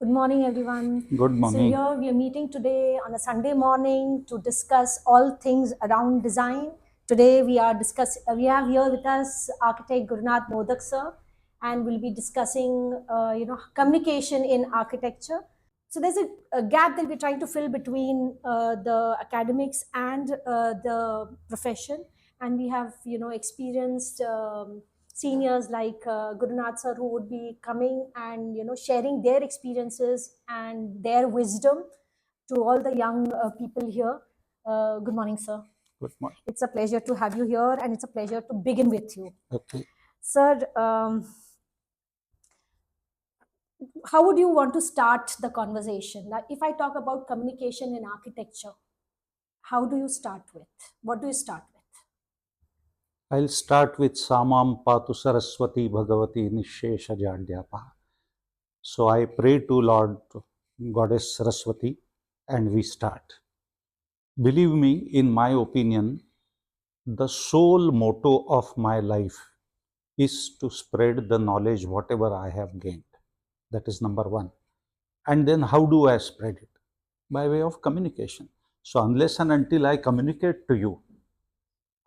Good morning, everyone. Good morning. So here we are meeting today on a Sunday morning to discuss all things around design. Today we have here with us architect Gurunath Modak sir, and we'll be discussing communication in architecture. So there's a gap that we're trying to fill between the academics and the profession, and we have experienced seniors like Gurunath sir, who would be coming and sharing their experiences and their wisdom to all the young people here. Good morning, sir. Good morning. It's a pleasure to have you here, and it's a pleasure to begin with you. Okay. Sir, how would you want to start the conversation? Like, if I talk about communication in architecture, how do you start with? What do you start with? I'll start with Samam Patu Saraswati Bhagavati Nishesha Jadyapa. So I pray to Lord Goddess Saraswati and we start. Believe me, in my opinion, the sole motto of my life is to spread the knowledge whatever I have gained. That is number one. And then how do I spread it? By way of communication. So unless and until I communicate to you,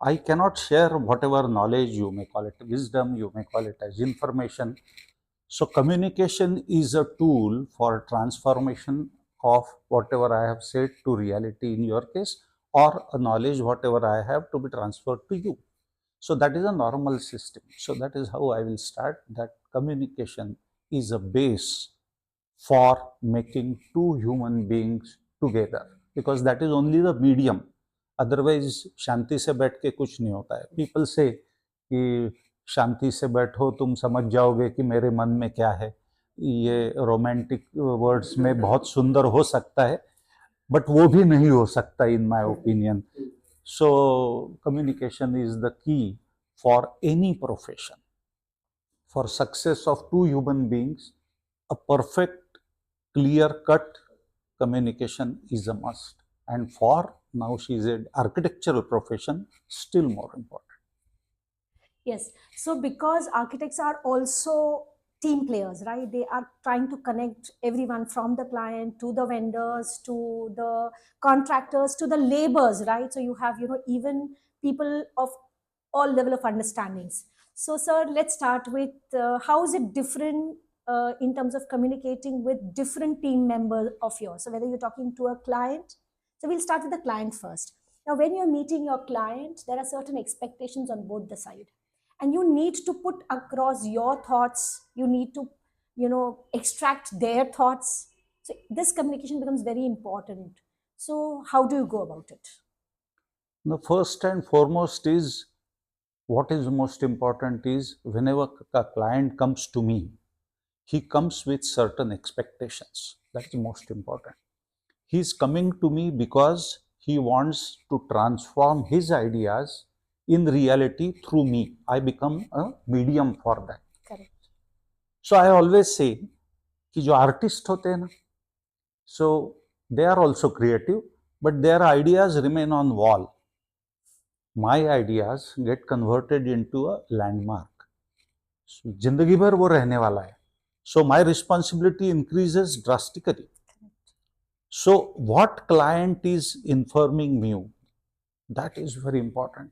I cannot share whatever knowledge, you may call it wisdom, you may call it as information. So communication is a tool for transformation of whatever I have said to reality in your case, or a knowledge whatever I have to be transferred to you. So that is a normal system. So that is how I will start, that communication is a base for making two human beings together, because that is only the medium. Otherwise शांति से बैठ के कुछ नहीं होता है. People से कि शांति से बैठो तुम समझ जाओगे कि मेरे मन में क्या है. ये रोमांटिक वर्ड्स में बहुत सुंदर हो सकता है, बट वो भी नहीं हो सकता in my opinion. So communication is the key for any profession. For success of two human beings, a perfect, clear-cut communication is a must. And for now, she is an architectural profession, still more important. Yes. So because architects are also team players, right? They are trying to connect everyone from the client to the vendors to the contractors to the laborers, right? So you have, even people of all level of understandings. So, sir, let's start with how is it different in terms of communicating with different team members of yours? So whether you're talking to a client, so we'll start with the client first. Now, when you're meeting your client, there are certain expectations on both the side, and you need to put across your thoughts. You need to, extract their thoughts. So this communication becomes very important. So how do you go about it? The first and foremost is, what is most important is, whenever a client comes to me, he comes with certain expectations. That is most important. He is coming to me because he wants to transform his ideas in reality through me. I become a medium for that. Correct. So I always say कि जो artist होते हैं ना, so they are also creative, but their ideas remain on wall. My ideas get converted into a landmark. So, जिंदगी भर वो रहने वाला है. So my responsibility increases drastically. So what client is informing me, that is very important.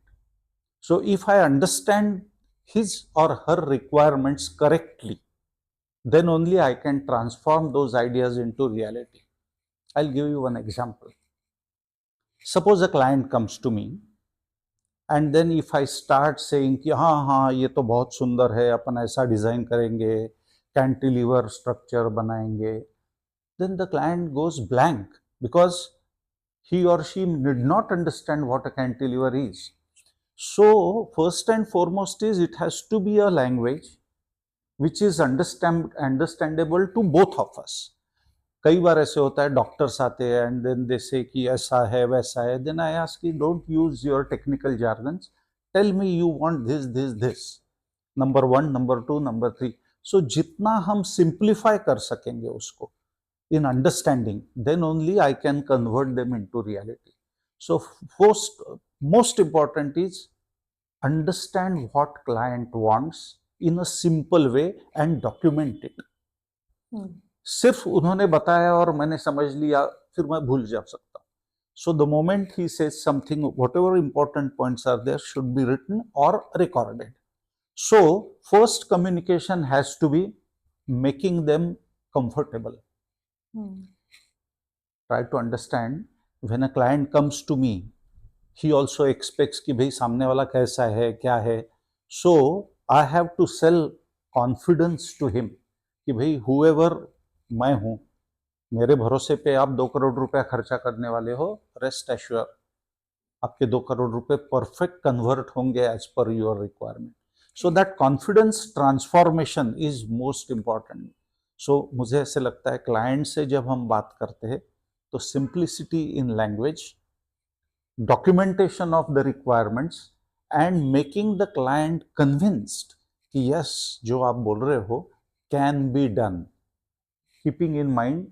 So if I understand his or her requirements correctly, then only I can transform those ideas into reality. I'll give you one example. Suppose a client comes to me, and then if I start saying कि हाँ हाँ ये तो बहुत सुंदर है, अपन ऐसा design करेंगे, कैंटिलीवर स्ट्रक्चर बनाएंगे, then the client goes blank, because he or she did not understand what a cantilever is. So first and foremost is, it has to be a language which is understandable to both of us. कई बार ऐसे होता है, doctors आते हैं and then they से कि ऐसा है वैसा है, देन आई आस्क कि don't use your technical jargons, tell me you want this this this, number 1, number 2, number 3. So जितना हम सिंप्लीफाई कर सकेंगे उसको in understanding, then only I can convert them into reality. So most important is, understand what client wants in a simple way and document it. सिर्फ उन्होंने बताया और मैंने समझ लिया, फिर मैं भूल जा सकता हूँ. So the moment he says something, whatever important points are there should be written or recorded. So first communication has to be making them comfortable. Try to understand, when a client comes to me, he also expects कि भाई सामने वाला कैसा है, क्या है. So I have to sell confidence to him कि भाई whoever मैं हूँ, मेरे भरोसे पे आप 2 करोड़ रुपया खर्चा करने वाले हो, रेस्ट एश्योर आपके 2 करोड़ रुपए परफेक्ट कन्वर्ट होंगे as per your requirement. So that confidence transformation is most important. So मुझे ऐसे लगता है क्लाइंट से जब हम बात करते हैं तो simplicity in language, documentation of the requirements and making the client convinced कि यस जो आप बोल रहे हो can be done, keeping in mind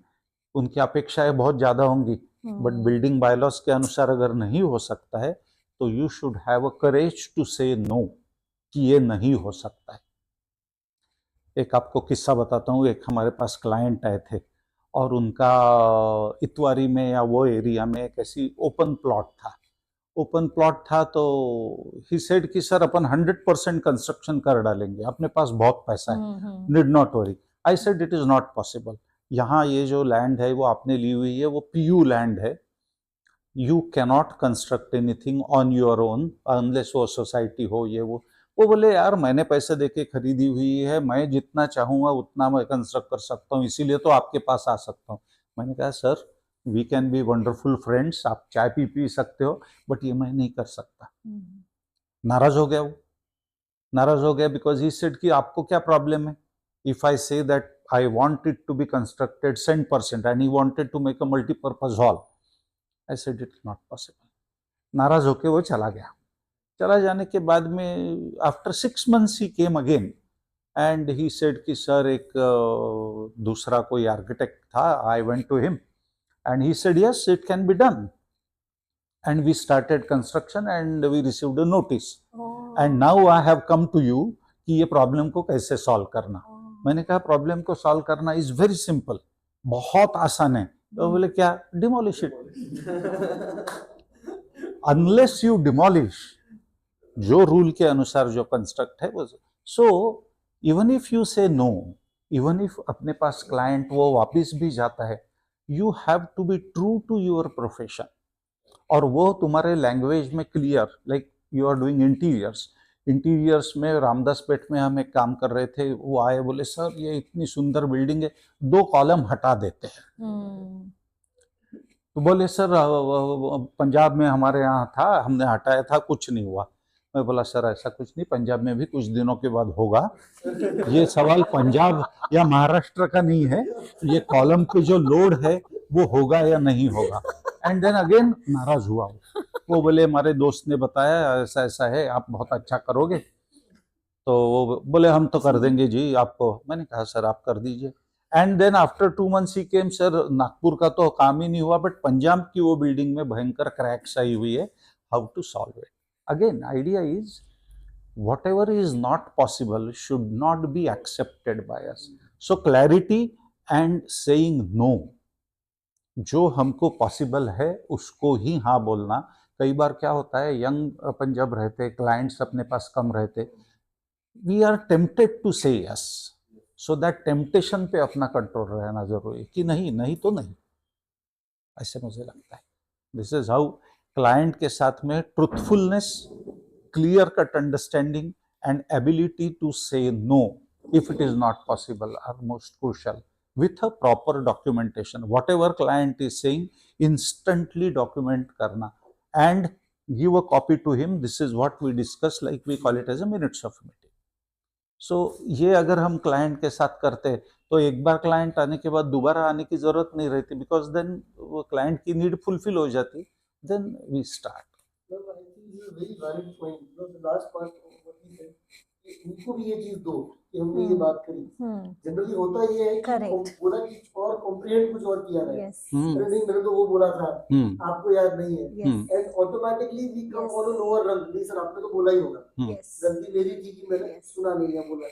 उनकी अपेक्षाएं बहुत ज्यादा होंगी, बट बिल्डिंग बायलॉज के अनुसार अगर नहीं हो सकता है तो you should have a courage to say no कि ये नहीं हो सकता है. एक आपको किस्सा बताता हूँ. एक हमारे पास क्लाइंट आए थे और उनका इतवारी में या वो एरिया में एक ऐसी ओपन प्लॉट था. तो ही सेड कि सर अपन 100% कंस्ट्रक्शन कर डालेंगे, अपने पास बहुत पैसा है, need not worry. I said it is not possible. यहाँ ये जो लैंड है वो आपने ली हुई है, वो पीयू लैंड है. You cannot construct anything on your own unless वो सोसाइटी हो, ये वो बोले यार मैंने पैसे देके खरीदी हुई है, मैं जितना चाहूंगा उतना मैं कंस्ट्रक्ट कर सकता हूँ, इसीलिए तो आपके पास आ सकता हूँ. मैंने कहा sir we can be wonderful friends, आप चाय पी सकते हो, बट ये मैं नहीं कर सकता. नाराज हो गया बिकॉज ही सेड कि आपको क्या प्रॉब्लम है. If I say that I want it to be constructed 10% and he wanted to make a multi-purpose hall. I said it's not possible. नाराज होके वो चला गया. चला जाने के बाद में after 6 months he came again and he said कि सर एक दूसरा कोई आर्किटेक्ट था. I went to him and he said yes it can be done and we started construction and we received a notice. And now I have come to you कि ये problem को कैसे solve करना. मैंने कहा problem को solve करना is very simple, बहुत आसान है. तो बोले क्या? Demolish it. Unless you demolish, जो रूल के अनुसार जो कंस्ट्रक्ट है वो. So even if you say no, even if अपने पास क्लाइंट वो वापिस भी जाता है, you have to be true to your profession. और वो तुम्हारे लैंग्वेज में clear, like you are doing interiors में रामदासपेट में हम एक काम कर रहे थे. वो आए बोले सर ये इतनी सुंदर बिल्डिंग है, 2 कॉलम हटा देते हैं. तो बोले सर पंजाब में हमारे यहाँ था, हमने हटाया था, कुछ नहीं हुआ. मैं बोला सर ऐसा कुछ नहीं, पंजाब में भी कुछ दिनों के बाद होगा. ये सवाल पंजाब या महाराष्ट्र का नहीं है, ये कॉलम पे जो लोड है वो होगा या नहीं होगा. एंड देन अगेन नाराज हुआ. वो बोले हमारे दोस्त ने बताया ऐसा ऐसा है, आप बहुत अच्छा करोगे. तो वो बोले हम तो कर देंगे जी आपको. मैंने कहा सर आप कर दीजिए. एंड देन आफ्टर 2 months ही केम, सर नागपुर का तो काम ही नहीं हुआ, बट पंजाब की वो बिल्डिंग में भयंकर क्रैक्स आई हुई है, how to solve it. Again idea is whatever is not possible should not be accepted by us. So clarity and saying no. जो हमको पॉसिबल है उसको ही हाँ बोलना. कई बार क्या होता है, यंग अपन जब रहते, क्लाइंट्स अपने पास कम रहते, वी आर टेम्पटेड टू से यस. सो दैट टेम्पटेशन पे अपना कंट्रोल रहना जरूरी, कि नहीं तो नहीं. ऐसे मुझे लगता है. दिस इज हाउ क्लाइंट के साथ में truthfulness, clear cut understanding and ability to say no if it is not possible are most crucial, with a proper documentation. Whatever client is saying, instantly document karna and give a copy to him. This is what we discuss, like we call it as a minutes of meeting. So ये अगर हम client के साथ करते तो एक बार client आने के बाद दोबारा आने की जरूरत नहीं रहती, बिकॉज देन वो क्लाइंट की नीड फुलफिल हो जाती. Then we start. उनको भी ये चीज दो कि हमने ये बात करी. जनरली होता ये है कि बोला कि और कॉम्प्रिहेंड कुछ और किया है. अरे नहीं मैंने तो वो बोला था, आपको याद नहीं है. And automatically we come on a lower rung. नहीं सर आपने तो बोला ही होगा, गलती मेरी थी कि मैंने सुना नहीं या बोला.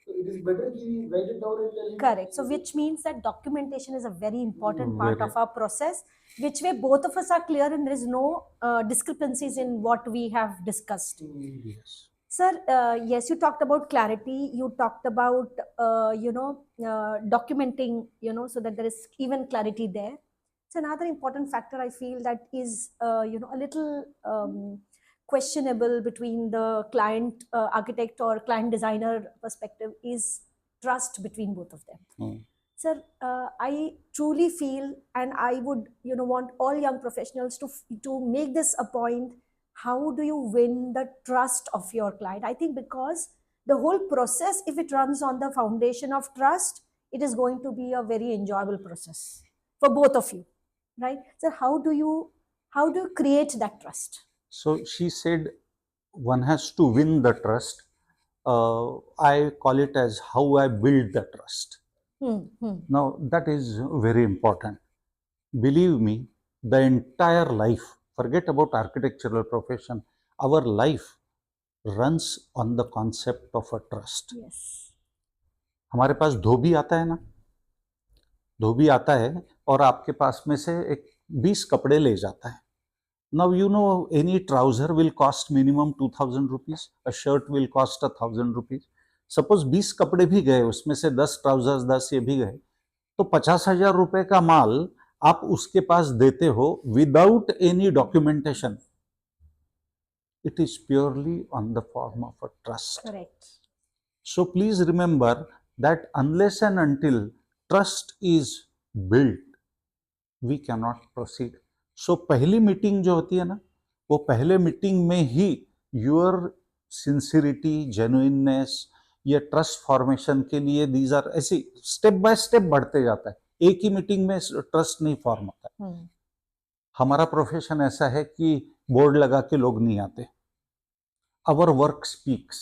So it is better कि we write it down and tell him. Correct. So which means that documentation is a very important part Very. of our process, which way both of us are clear and there is no discrepancies in what we have discussed. Yes. Sir, yes, you talked about clarity. You talked about, documenting, so that there is even clarity there. It's another important factor I feel that is, a little questionable between the client architect or client designer perspective is trust between both of them. Hmm. Sir, I truly feel, and I would, want all young professionals to make this a point. How do you win the trust of your client? I think because the whole process, if it runs on the foundation of trust, it is going to be a very enjoyable process for both of you, right? So how do you create that trust? So she said one has to win the trust. I call it as how I build the trust. Now that is very important. Believe me, the entire life, forget about architectural profession, our life runs on the concept of a trust. Yes. हमारे पास धोबी आता है ना, धोबी आता है और आपके पास में से एक 20 कपड़े ले जाता है. Now you know any trouser will cost minimum 2000 rupees, a shirt will cost 1000 rupees. Suppose 20 कपड़े भी गए, उसमें से 10 trousers 10 ये भी गए, तो 50,000 रुपए का माल आप उसके पास देते हो without any documentation. It is purely on the form of a trust. Correct. So please remember that unless and until trust is built, we cannot proceed. So पहली मीटिंग जो होती है ना, वो पहले मीटिंग में ही your sincerity, genuineness, ये trust formation के लिए दीज आर ऐसी स्टेप बाय स्टेप बढ़ते जाता है. एक ही मीटिंग में ट्रस्ट नहीं फॉर्म होता है. हमारा प्रोफेशन ऐसा है कि बोर्ड लगा के लोग नहीं आते. Our work speaks.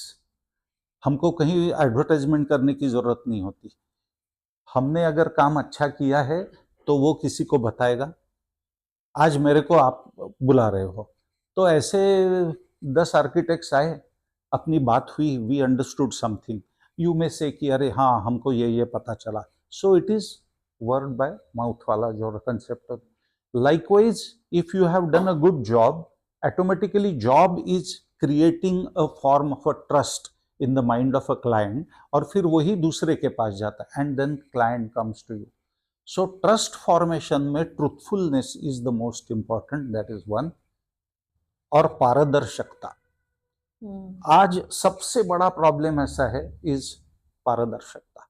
हमको कहीं एडवर्टाइजमेंट करने की जरूरत नहीं होती. हमने अगर काम अच्छा किया है तो वो किसी को बताएगा. आज मेरे को आप बुला रहे हो, तो ऐसे 10 आर्किटेक्ट्स आए, अपनी बात हुई, वी अंडरस्टूड समथिंग, यू में से कि अरे हाँ हमको ये पता चला. So it is word by mouth वाला जो concept. Likewise if you have done a good job, automatically job is creating a form of a trust in the mind of a client, और फिर वही दूसरे के पास जाता है and then client comes to you. So trust formation में truthfulness is the most important, that is one. और पारदर्शकता. आज सबसे बड़ा प्रॉब्लम ऐसा है इज पारदर्शकता.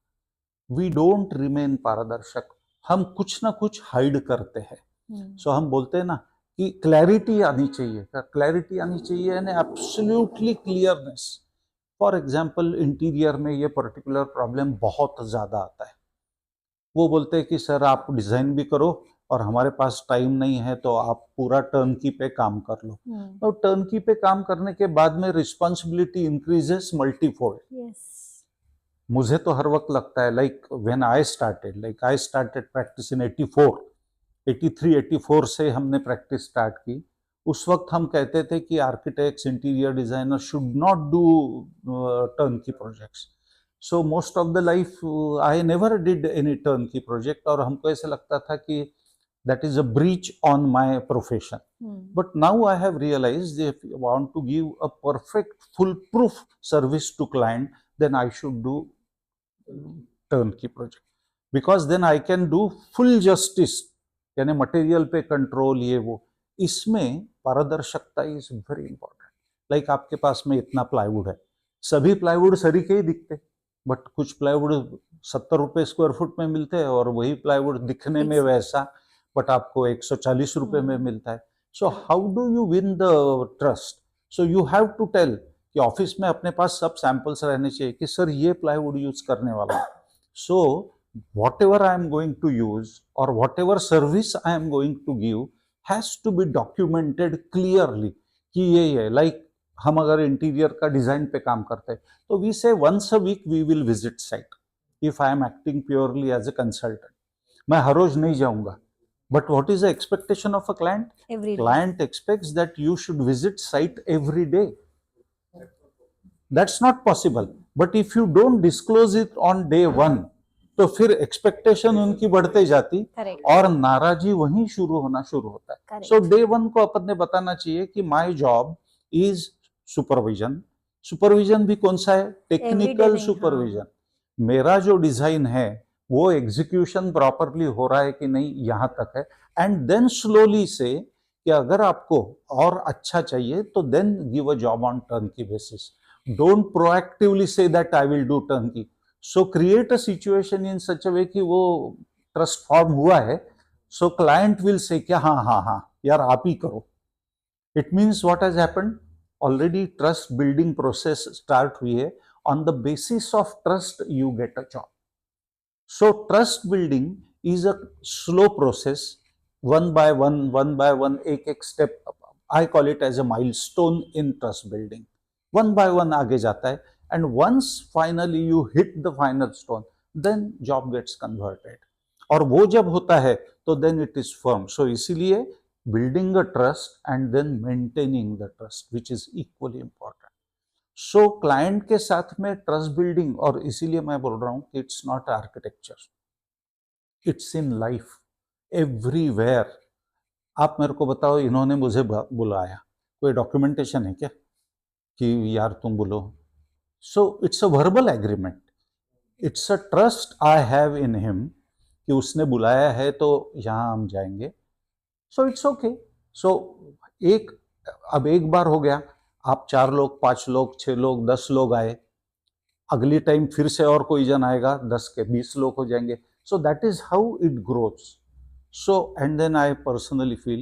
वी डोंट रिमेन पारदर्शक. हम कुछ ना कुछ हाइड करते हैं. सो हम बोलते हैं ना कि क्लैरिटी आनी चाहिए. क्लैरिटी आनी चाहिए and absolutely clearness. For example interior में ये पर्टिकुलर प्रॉब्लम बहुत ज्यादा आता है. वो बोलते हैं कि सर आप डिजाइन भी करो और हमारे पास टाइम नहीं है, तो आप पूरा टर्नकी पे काम कर लो. तो टर्नकी पे काम करने के बाद में रिस्पॉन्सिबिलिटी इंक्रीजेस मल्टीफोल्ड. मुझे तो हर वक्त लगता है, like when I started practice in 83-84 से हमने प्रैक्टिस स्टार्ट की. उस वक्त हम कहते थे कि architects, interior designer should not do turnkey projects. So most of the life I never did any turnkey project, और हमको ऐसा लगता था कि that is a breach on my profession. But now I have realized if you want to give a perfect foolproof service to client, then I should do turnkey project, because then I can do full justice. यानी material पे control, ये वो. इसमें पारदर्शकता is very important. Like आपके पास में इतना plywood है, सभी प्लाईवुड सरी के ही दिखते, बट कुछ प्लाईवुड 70 रुपए स्क्वायर फुट में मिलते हैं और वही प्लाईवुड दिखने में वैसा बट आपको 140 रुपए में मिलता है. So how do you win the trust? So you have to tell कि ऑफिस में अपने पास सब सैंपल्स रहने चाहिए कि सर ये प्लाईवुड यूज करने वाला है. So whatever I am going to use और whatever service I am going to give has to be documented clearly कि ये है. लाइक हम अगर इंटीरियर का डिजाइन पे काम करते हैं तो we say once a week we will visit site. If I am acting purely as a consultant, मैं हर रोज नहीं जाऊंगा. But what is the expectation of a client? Every day. Client expects that you should visit site every day. That's not possible. But if you don't disclose it on day one, तो फिर expectation उनकी बढ़ते जाती और नाराजी वहीं शुरू होता है. सो डे वन को अपन ने बताना चाहिए कि my job is supervision. Supervision भी कौन सा है? Technical supervision. मेरा जो डिजाइन है वो एग्जीक्यूशन प्रॉपरली हो रहा है कि नहीं, यहां तक है. एंड देन स्लोली से कि अगर आपको और अच्छा चाहिए तो then give a job on turnkey basis. Don't proactively say that I will do turnkey. So create a situation in such a way कि वो ट्रस्ट फॉर्म हुआ है. सो क्लाइंट विल से क्या हाँ हाँ हाँ यार आप ही करो. It means what has happened, already trust building process start हुई है. On the basis of trust you get a job. So trust building is a slow process. one by one, एक step. I call it as a milestone in trust building. One by one आगे जाता है, and once finally you hit the final stone, then job gets converted. और वो जब होता है तो then it is firm. So इसीलिए building a trust and then maintaining the trust, which is equally important. So client के साथ में trust building, और इसीलिए मैं बोल रहा हूँ कि it's not architecture, it's in life. Everywhere. आप मेरे को बताओ, इन्होंने मुझे बुलाया, कोई डॉक्यूमेंटेशन है क्या कि यार तुम बोलो? So it's a verbal agreement. It's a trust I have in him कि उसने बुलाया है तो यहाँ हम जाएंगे. So it's okay. सो अब एक बार हो गया, आप 4 लोग 5 लोग 6 लोग 10 लोग आए, अगली टाइम फिर से और कोई जन आएगा, 10 के 20 लोग हो जाएंगे. सो that is how it grows. So, and then I personally feel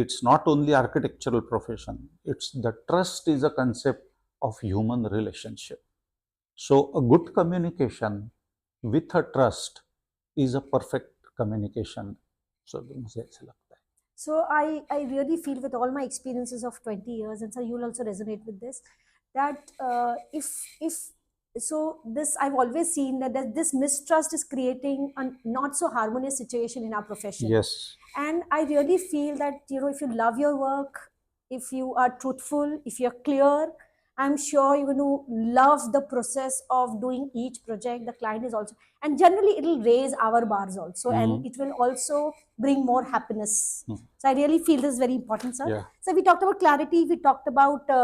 it's not only architectural profession, it's the trust is a concept of human relationship. So a good communication with a trust is a perfect communication. So मुझे ऐसा लगता है. So I really feel with all my experiences of 20 years, and so you'll also resonate with this, that if so this I've always seen that this mistrust is creating a not so harmonious situation in our profession. Yes. And I really feel that, you know, if you love your work, if you are truthful, if you're clear, I'm sure you're going to love the process of doing each project. The client is also, and generally it'll raise our bars also, and it will also bring more happiness. So I really feel this is very important, sir. Yeah. So we talked about clarity, we talked about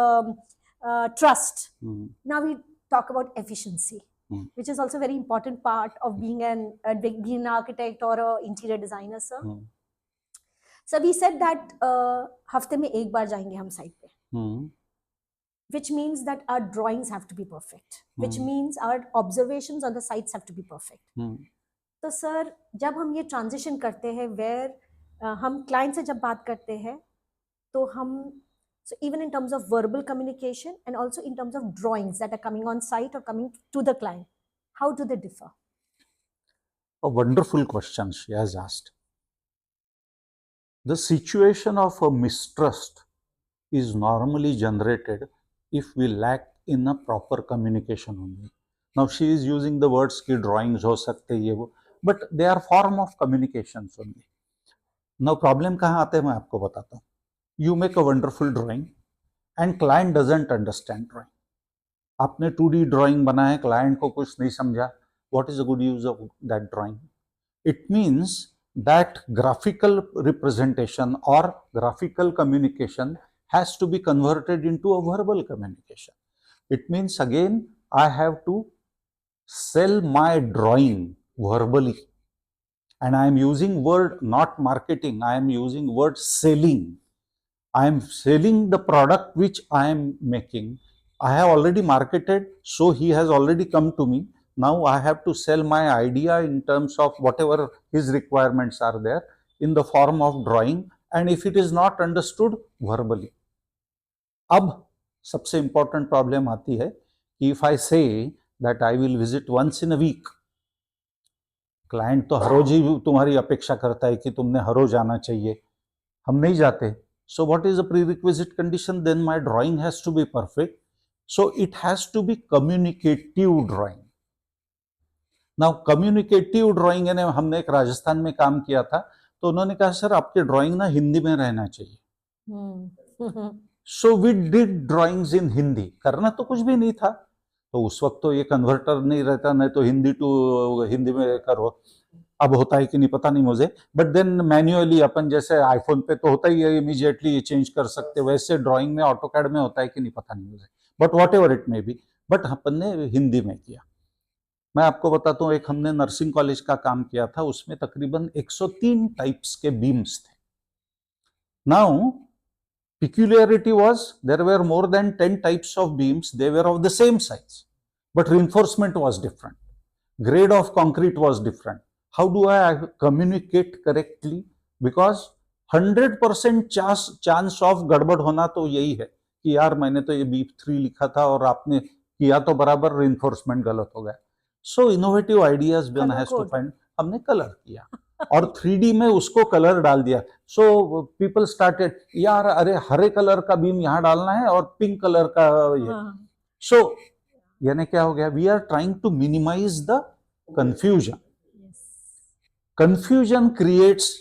trust. Now we talk about efficiency, which is also a very important part of being an architect or an interior designer, sir. So we said that हफ्ते में एक बार जाएंगे हम site पे, which means that our drawings have to be perfect, which means our observations on the sites have to be perfect. तो sir जब हम ये ट्रांजिशन करते हैं where हम क्लाइंट से जब बात करते हैं तो हम, so even in terms of verbal communication and also in terms of drawings that are coming on site or coming to the client, how do they differ? A wonderful question she has asked. The situation of a mistrust is normally generated if we lack in a proper communication only. Now she is using the words ki drawings ho sakte ye wo, but they are form of communications only. Now problem kahan aate hain, main aapko batata hu. You make a wonderful drawing and client doesn't understand drawing. आपने 2D drawing बनाया, client को कुछ नहीं समझा. What is the good use of that drawing? It means that graphical representation or graphical communication has to be converted into a verbal communication. It means again I have to sell my drawing verbally, and I am using word not marketing, I am using word selling. I am selling the product which I am making. I have already marketed, so he has already come to me. Now I have to sell my idea in terms of whatever his requirements are there in the form of drawing, and if it is not understood, verbally. अब सबसे important problem आती है कि if I say that I will visit once in a week, client तो हर रोज ही तुम्हारी अपेक्षा करता है कि तुमने हर रोज आना चाहिए, हम नहीं जाते. So what is the prerequisite condition? Then my drawing has to be perfect. So it has to be communicative drawing. Now communicative drawing है, हमने एक राजस्थान में काम किया था, तो उन्होंने कहा सर आपके ड्राइंग ना हिंदी में रहना चाहिए. So we did drawings in Hindi. करना तो कुछ भी नहीं था. तो उस वक्त तो ये कन्वर्टर नहीं रहता, नहीं तो हिंदी टू हिंदी में करो। अब होता है कि नहीं पता नहीं मुझे, बट देन मैन्युअली अपन जैसे आईफोन पे तो होता ही है, इमीडिएटली चेंज कर सकते, वैसे ड्राइंग में ऑटोकैड में होता है कि नहीं पता नहीं मुझे, but whatever it may be, but अपन ने हिंदी में किया। मैं आपको बताता हूँ, एक हमने नर्सिंग कॉलेज का काम किया था, उसमें तकरीबन 103 टाइप्स के बीम्स थे। Now peculiarity was there were more than 10 types of beams, they were of the same size, but reinforcement was different, grade of concrete was different. How do I communicate correctly? Because 100% chance of गड़बड़ होना तो यही है कि यार मैंने तो ये बीप 3 लिखा था और आपने किया तो बराबर, reinforcement गलत हो गया। So innovative ideas one has to find। हमने कलर किया और 3D में उसको कलर डाल दिया। सो पीपल स्टार्टेड, यार अरे हरे कलर का बीम यहाँ डालना है और पिंक कलर का ये। सो यानी क्या हो गया, we are trying to minimise the confusion. Confusion creates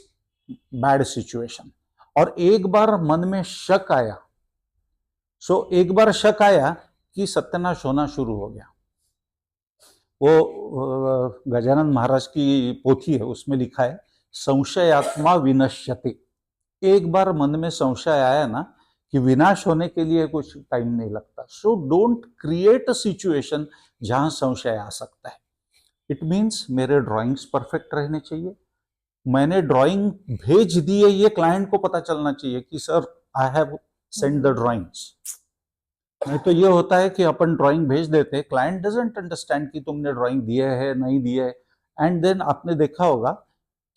bad situation. और एक बार मन में शक आया, एक बार शक आया कि सत्यानाश होना शुरू हो गया। वो गजानन महाराज की पोथी है, उसमें लिखा है संशयात्मा विनश्यते। एक बार मन में संशय आया ना कि विनाश होने के लिए कुछ टाइम नहीं लगता। So don't create a situation जहां संशय आ सकता है। इट मीन्स मेरे ड्राइंग्स परफेक्ट रहने चाहिए, मैंने ड्राइंग भेज दी है ये क्लाइंट को पता चलना चाहिए कि sir I have send the drawings. नहीं तो ये होता है कि अपन ड्राइंग भेज देते, क्लाइंट डजंट अंडरस्टैंड कि तुमने ड्राइंग दिए है नहीं दिए है, एंड देन आपने देखा होगा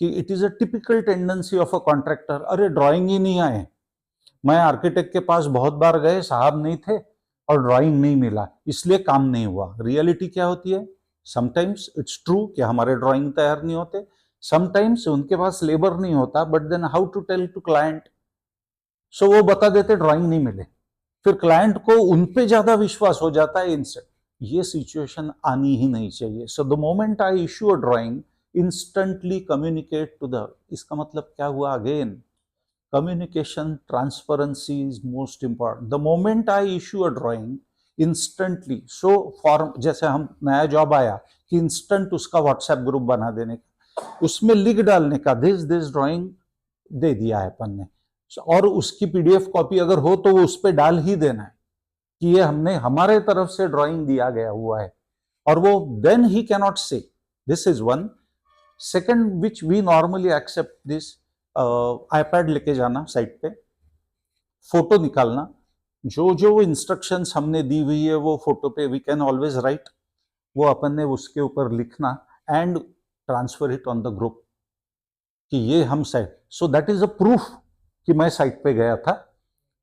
कि it is a typical tendency of a contractor, अरे ड्राइंग ही नहीं आए। मैं आर्किटेक्ट के पास बहुत बार गए, साहब नहीं थे और ड्राइंग नहीं मिला, इसलिए काम नहीं हुआ। रियलिटी क्या होती है, समटाइम्स इट्स ट्रू कि हमारे ड्राइंग तैयार नहीं होते, समटाइम्स उनके पास लेबर नहीं होता, but then how to tell to client. So वो बता देते ड्राइंग नहीं मिले, फिर क्लाइंट को उन पे ज्यादा विश्वास हो जाता है इनसे। ये सिचुएशन आनी ही नहीं चाहिए। So the moment I issue a drawing, instantly communicate to the, इसका मतलब क्या हुआ, again communication transparency is most important. The moment I issue a drawing instantly, so form जैसे हम नया जॉब आया कि इंस्टेंट उसका व्हाट्सएप ग्रुप बना देने का, उसमें लिख डालने का दिस ड्राइंग दे दिया है अपन ने, और उसकी पीडीएफ कॉपी अगर हो तो वो उस पर डाल ही देना है कि ये हमने हमारे तरफ से ड्राइंग दिया गया हुआ है, और वो देन ही can not say this is one. Second which we normally accept this, iPad लेके जाना साइट पे, फोटो निकालना, जो जो इंस्ट्रक्शंस हमने दी हुई है वो फोटो पे वी कैन ऑलवेज राइट, वो अपन ने उसके ऊपर लिखना and transfer it on the group कि ये हम site, so that is a proof कि मैं साइट पे गया था,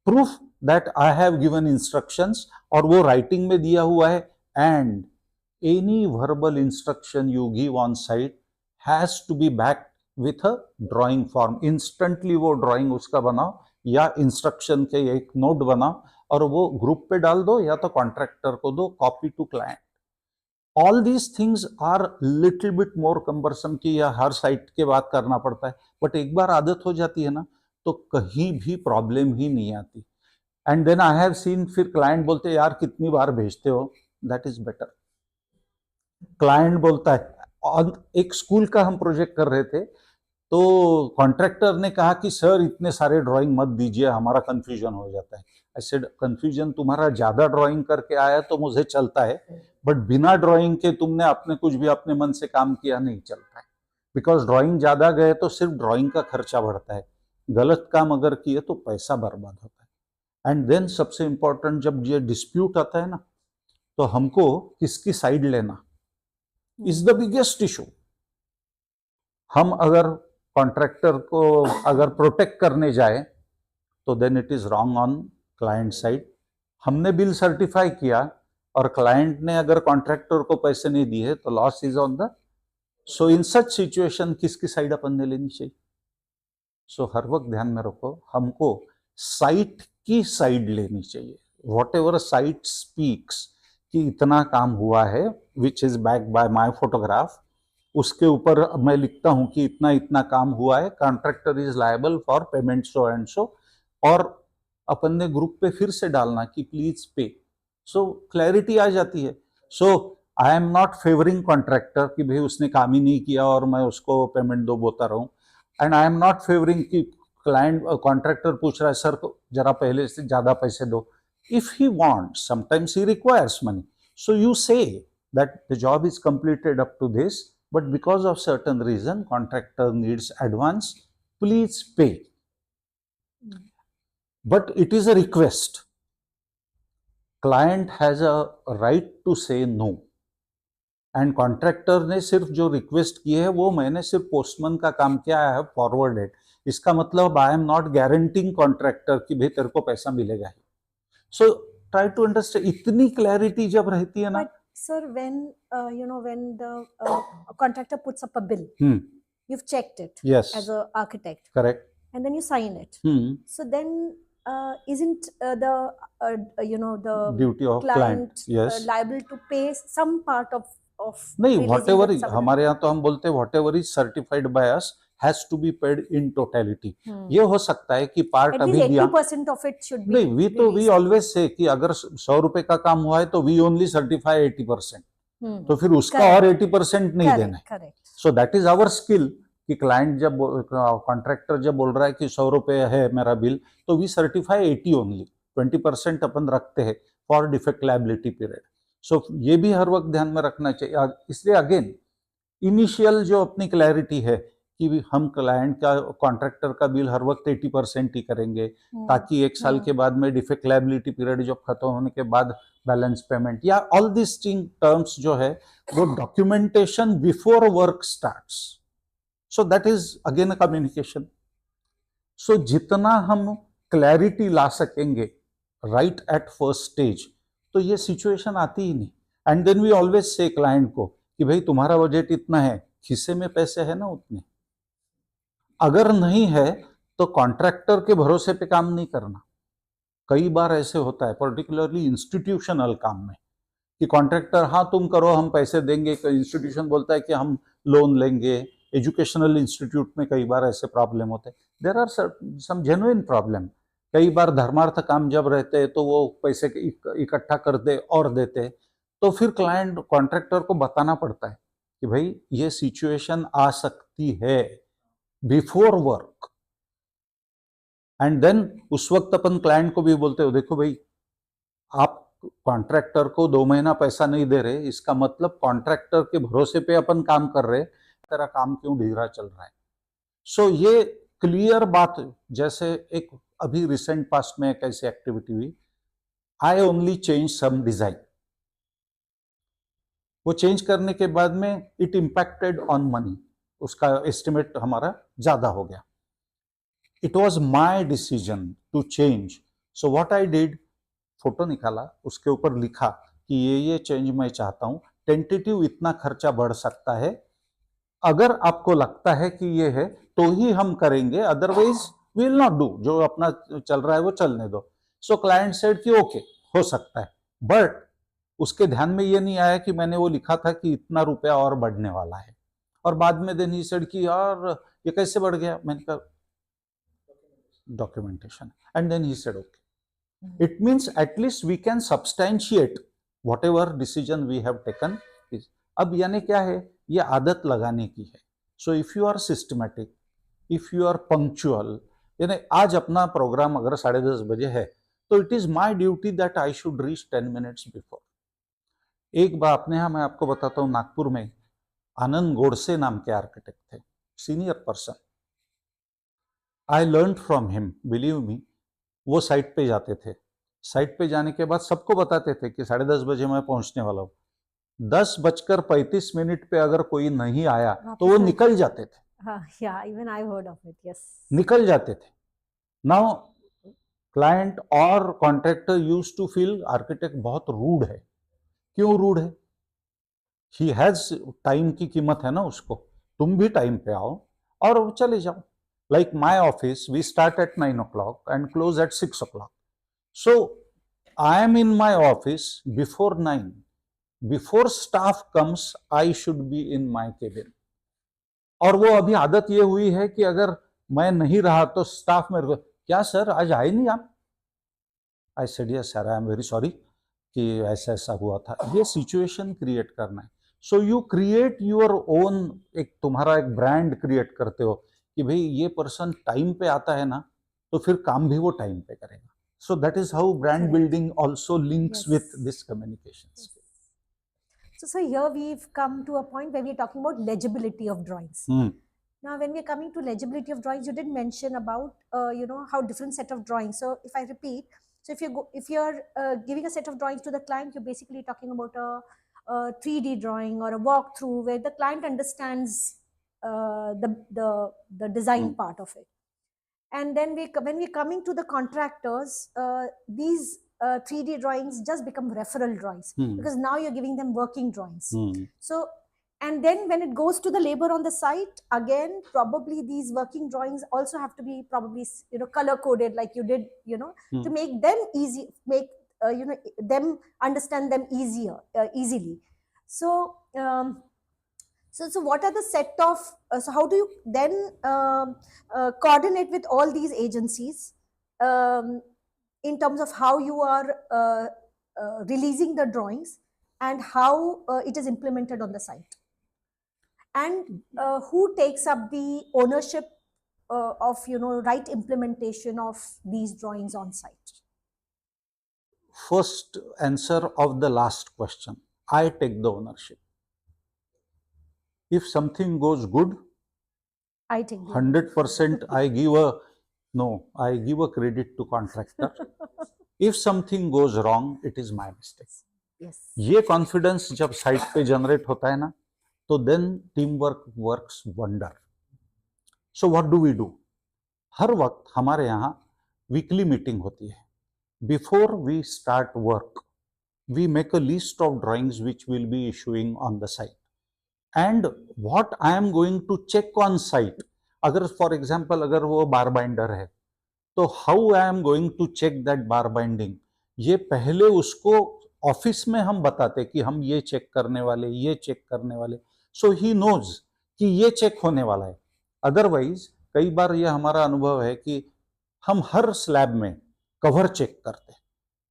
proof that I have given instructions, और वो राइटिंग में दिया हुआ है। And any verbal instruction you give on site has to be backed with a drawing form. Instantly वो ड्राइंग उसका बनाओ या इंस्ट्रक्शन के एक नोट बनाओ और वो ग्रुप पे डाल दो या तो कॉन्ट्रैक्टर को दो, copy to client. All these things are little bit more cumbersome कि या हर साइट के बाद करना पड़ता है, बट एक बार आदत हो जाती है ना तो कहीं भी प्रॉब्लम ही नहीं आती। And then I have seen, फिर क्लाइंट बोलते यार कितनी बार भेजते हो, दैट इज बेटर। क्लाइंट बोलता है, एक स्कूल का हम प्रोजेक्ट कर रहे थे तो कॉन्ट्रैक्टर ने कहा कि सर इतने सारे ड्राइंग मत दीजिए, हमारा कंफ्यूजन हो जाता है। आई सेड कंफ्यूजन तुम्हारा ज्यादा ड्राइंग करके आया तो मुझे चलता है, बट बिना ड्राइंग के तुमने अपने कुछ भी अपने मन से काम किया नहीं चलता है, बिकॉज ड्राइंग ज्यादा गए तो सिर्फ ड्राइंग का खर्चा बढ़ता है, गलत काम अगर किए तो पैसा बर्बाद होता है। एंड देन सबसे इंपॉर्टेंट, जब ये डिस्प्यूट आता है ना तो हमको किसकी साइड लेना इज द बिगेस्ट इशू। हम अगर कॉन्ट्रैक्टर को अगर प्रोटेक्ट करने जाए तो then it is wrong on client side. हमने बिल सर्टिफाई किया और क्लाइंट ने अगर कॉन्ट्रैक्टर को पैसे नहीं दिए तो loss is on the, so in such situation किसकी साइड अपन ने लेनी चाहिए। सो हर वक्त ध्यान में रखो, हमको साइट की साइड लेनी चाहिए। वॉट एवर साइट स्पीक्स कि इतना काम हुआ है which is back by my photograph, उसके ऊपर मैं लिखता हूं कि इतना इतना काम हुआ है, contractor is liable for payment so and so, और अपन ने ग्रुप पे फिर से डालना कि प्लीज पे, सो क्लैरिटी आ जाती है। So I am not favouring contractor कि भाई उसने काम ही नहीं किया और मैं उसको पेमेंट दो बोता रहूं, and I am not favouring कि क्लाइंट कॉन्ट्रैक्टर पूछ रहा है सर तो जरा पहले से ज्यादा पैसे दो. If he wants, sometimes he requires money, so you say that the job is completed up to this, but because of certain reason contractor needs advance, please pay. But it is a request. Client has a right to say no. And contractor ने सिर्फ जो request की है वो मैंने सिर्फ postman का काम किया है, फॉरवर्डेड. इसका मतलब I am not guaranteeing contractor कि भाई तेरे को पैसा मिलेगा ही. So try to understand. इतनी क्लैरिटी जब रहती है ना. Sir, when when the contractor puts up a bill, you've checked it Yes. as an architect, Correct. and then you sign it. So then, isn't the the Duty of client. Yes. liable to pay some part of नहीं, releasing whatever that is, sum? हमारे यहाँ तो हम बोलते हैं whatever is certified by us has to be paid in totality. ये हो सकता है कि पार्ट At अभी least दिया. 80% of it should be. नहीं, we always say कि अगर 100 रुपए का काम हुआ है तो we only certify 80%. तो फिर उसका Correct. और 80% नहीं देना है. Correct. So that is our skill कि क्लाइंट जब कॉन्ट्रैक्टर जब बोल रहा है कि 100 रुपए है मेरा बिल, तो वी सर्टिफाई 80 ओनली. 20% अपन रखते हैं फॉर डिफेक्ट लायबिलिटी पीरियड. सो ये भी हर वक्त ध्यान में रखना चाहिए. इसलिए अगेन इनिशियल जो अपनी क्लैरिटी है कि हम क्लाइंट का कॉन्ट्रैक्टर का बिल हर वक्त 80% ही करेंगे, ताकि 1 साल के बाद में डिफेक्ट लायबिलिटी पीरियड जब खत्म होने के बाद बैलेंस पेमेंट या ऑल दिस टर्म्स जो है वो documentation before work starts. So that is again a communication. So जितना हम क्लैरिटी ला सकेंगे राइट एट फर्स्ट स्टेज, तो ये सिचुएशन आती ही नहीं. And then we always say client को कि भाई तुम्हारा बजट इतना है, खिस्से में पैसे है ना उतने. अगर नहीं है तो कॉन्ट्रैक्टर के भरोसे पे काम नहीं करना. कई बार ऐसे होता है पर्टिकुलरली इंस्टीट्यूशनल काम में कि कॉन्ट्रैक्टर हाँ तुम करो हम पैसे देंगे, इंस्टीट्यूशन बोलता है कि हम लोन लेंगे. एजुकेशनल इंस्टीट्यूट में कई बार ऐसे प्रॉब्लम होते हैं. There are some genuine problem. कई बार धर्मार्थ काम जब रहते हैं तो वो पैसे इकट्ठा करते और देते, तो फिर क्लाइंट कॉन्ट्रैक्टर को बताना पड़ता है कि भाई ये सिचुएशन आ सकती है बिफोर वर्क. एंड देन उस वक्त अपन क्लाइंट को भी बोलते हो देखो भाई आप कॉन्ट्रैक्टर को 2 महीना पैसा नहीं दे रहे, इसका मतलब कॉन्ट्रैक्टर के भरोसे पे अपन काम कर रहे, तेरा काम क्यों ढीला चल रहा है. सो ये क्लियर बात. जैसे एक अभी रिसेंट पास्ट में एक ऐसी एक्टिविटी हुई, I only change some design. वो चेंज करने के बाद में इट इम्पैक्टेड ऑन मनी. उसका एस्टिमेट हमारा ज्यादा हो गया. It was my decision to change. So what I did, photo निकाला, उसके ऊपर लिखा कि ये चेंज मैं चाहता हूं, टेंटेटिव इतना खर्चा बढ़ सकता है, अगर आपको लगता है कि ये है तो ही हम करेंगे, otherwise we will not do. जो अपना चल रहा है वो चलने दो. सो क्लाइंट सेड कि ओके हो सकता है, बट उसके ध्यान में ये नहीं आया कि मैंने वो लिखा था कि इतना रुपया और बढ़ने वाला है. और बाद में देन ही सेड कि यार ये कैसे बढ़ गया. मैंने कहा documentation. And then he said okay. It means at least we can substantiate whatever decision we have taken. अब यानी क्या है, ये आदत लगाने की है. So if you are systematic, if you are punctual, यानी आज अपना प्रोग्राम अगर 10:30 बजे है तो it is my duty that I should reach 10 minutes before. एक बार अपने यहाँ मैं आपको बताता हूँ, नागपुर में आनंद गोडसे नाम के आर्किटेक्ट थे, senior person. I learn from him, believe me. वो साइट पे जाते थे. साइट पे जाने के बाद सबको बताते थे कि 10:30 बजे मैं पहुंचने वाला हूँ. 10:35 पे अगर कोई नहीं आया तो वो निकल जाते थे. Even I heard of it. Yes. निकल जाते थे. नाउ क्लाइंट और contractor used to feel architect बहुत रूड है. क्यों रूड है? ही हैज टाइम की कीमत है ना उसको. तुम भी टाइम पे आओ और चले जाओ. Like my office, we start at 9 o'clock and close at 6 o'clock. So I am in my office before 9. Before staff comes, I should be in my cabin. और वो अभी आदत ये हुई है कि अगर मैं नहीं रहा तो स्टाफ मेरे को, क्या सर आज आए नहीं आप? I said yes sir, I am very sorry. कि ऐसा ऐसा हुआ था, ये सिचुएशन क्रिएट करना है. So you create your own, एक तुम्हारा एक ब्रांड क्रिएट करते हो कि भाई ये पर्सन टाइम पे आता है ना, तो फिर काम भी वो टाइम पे करेगा. सो that is how brand Correct. Building also links Yes. with this communication skill. So here we've come to a point where we're talking about legibility of drawings. Now, when we're coming to legibility of drawings, you did mention about how different set of drawings. So if I repeat, so if you're giving a set of drawings to the client, you're basically talking about a 3D drawing or a walkthrough where the client understands the design part of it. And then when we're coming to the contractors, these 3D drawings just become referral drawings because now you're giving them working drawings. So, and then when it goes to the labor on the site, again, probably these working drawings also have to be probably color coded, like you did, to make them easy, make them understand them easily. So. So what are the set of, so how do you then coordinate with all these agencies in terms of how you are releasing the drawings and how it is implemented on the site? And who takes up the ownership of, right implementation of these drawings on site? First answer of the last question, I take the ownership. If something goes good, I take 100% I give a credit to contractor. If something goes wrong, it is my mistake. Yes. ये confidence जब site पे generate होता है ना, तो then team work works wonder. So what do we do? हर वक्त हमारे यहाँ वीकली मीटिंग होती है. Before we start work, we make a list of drawings which will be issuing on the site. And what I am going to check on site, अगर for example अगर वो bar binder है, तो how I am going to check that bar binding, ये पहले उसको office में हम बताते कि हम ये चेक करने वाले, ये चेक करने वाले. सो ही नोज कि ये चेक होने वाला है. अदरवाइज कई बार ये हमारा अनुभव है कि हम हर स्लैब में कवर चेक करते हैं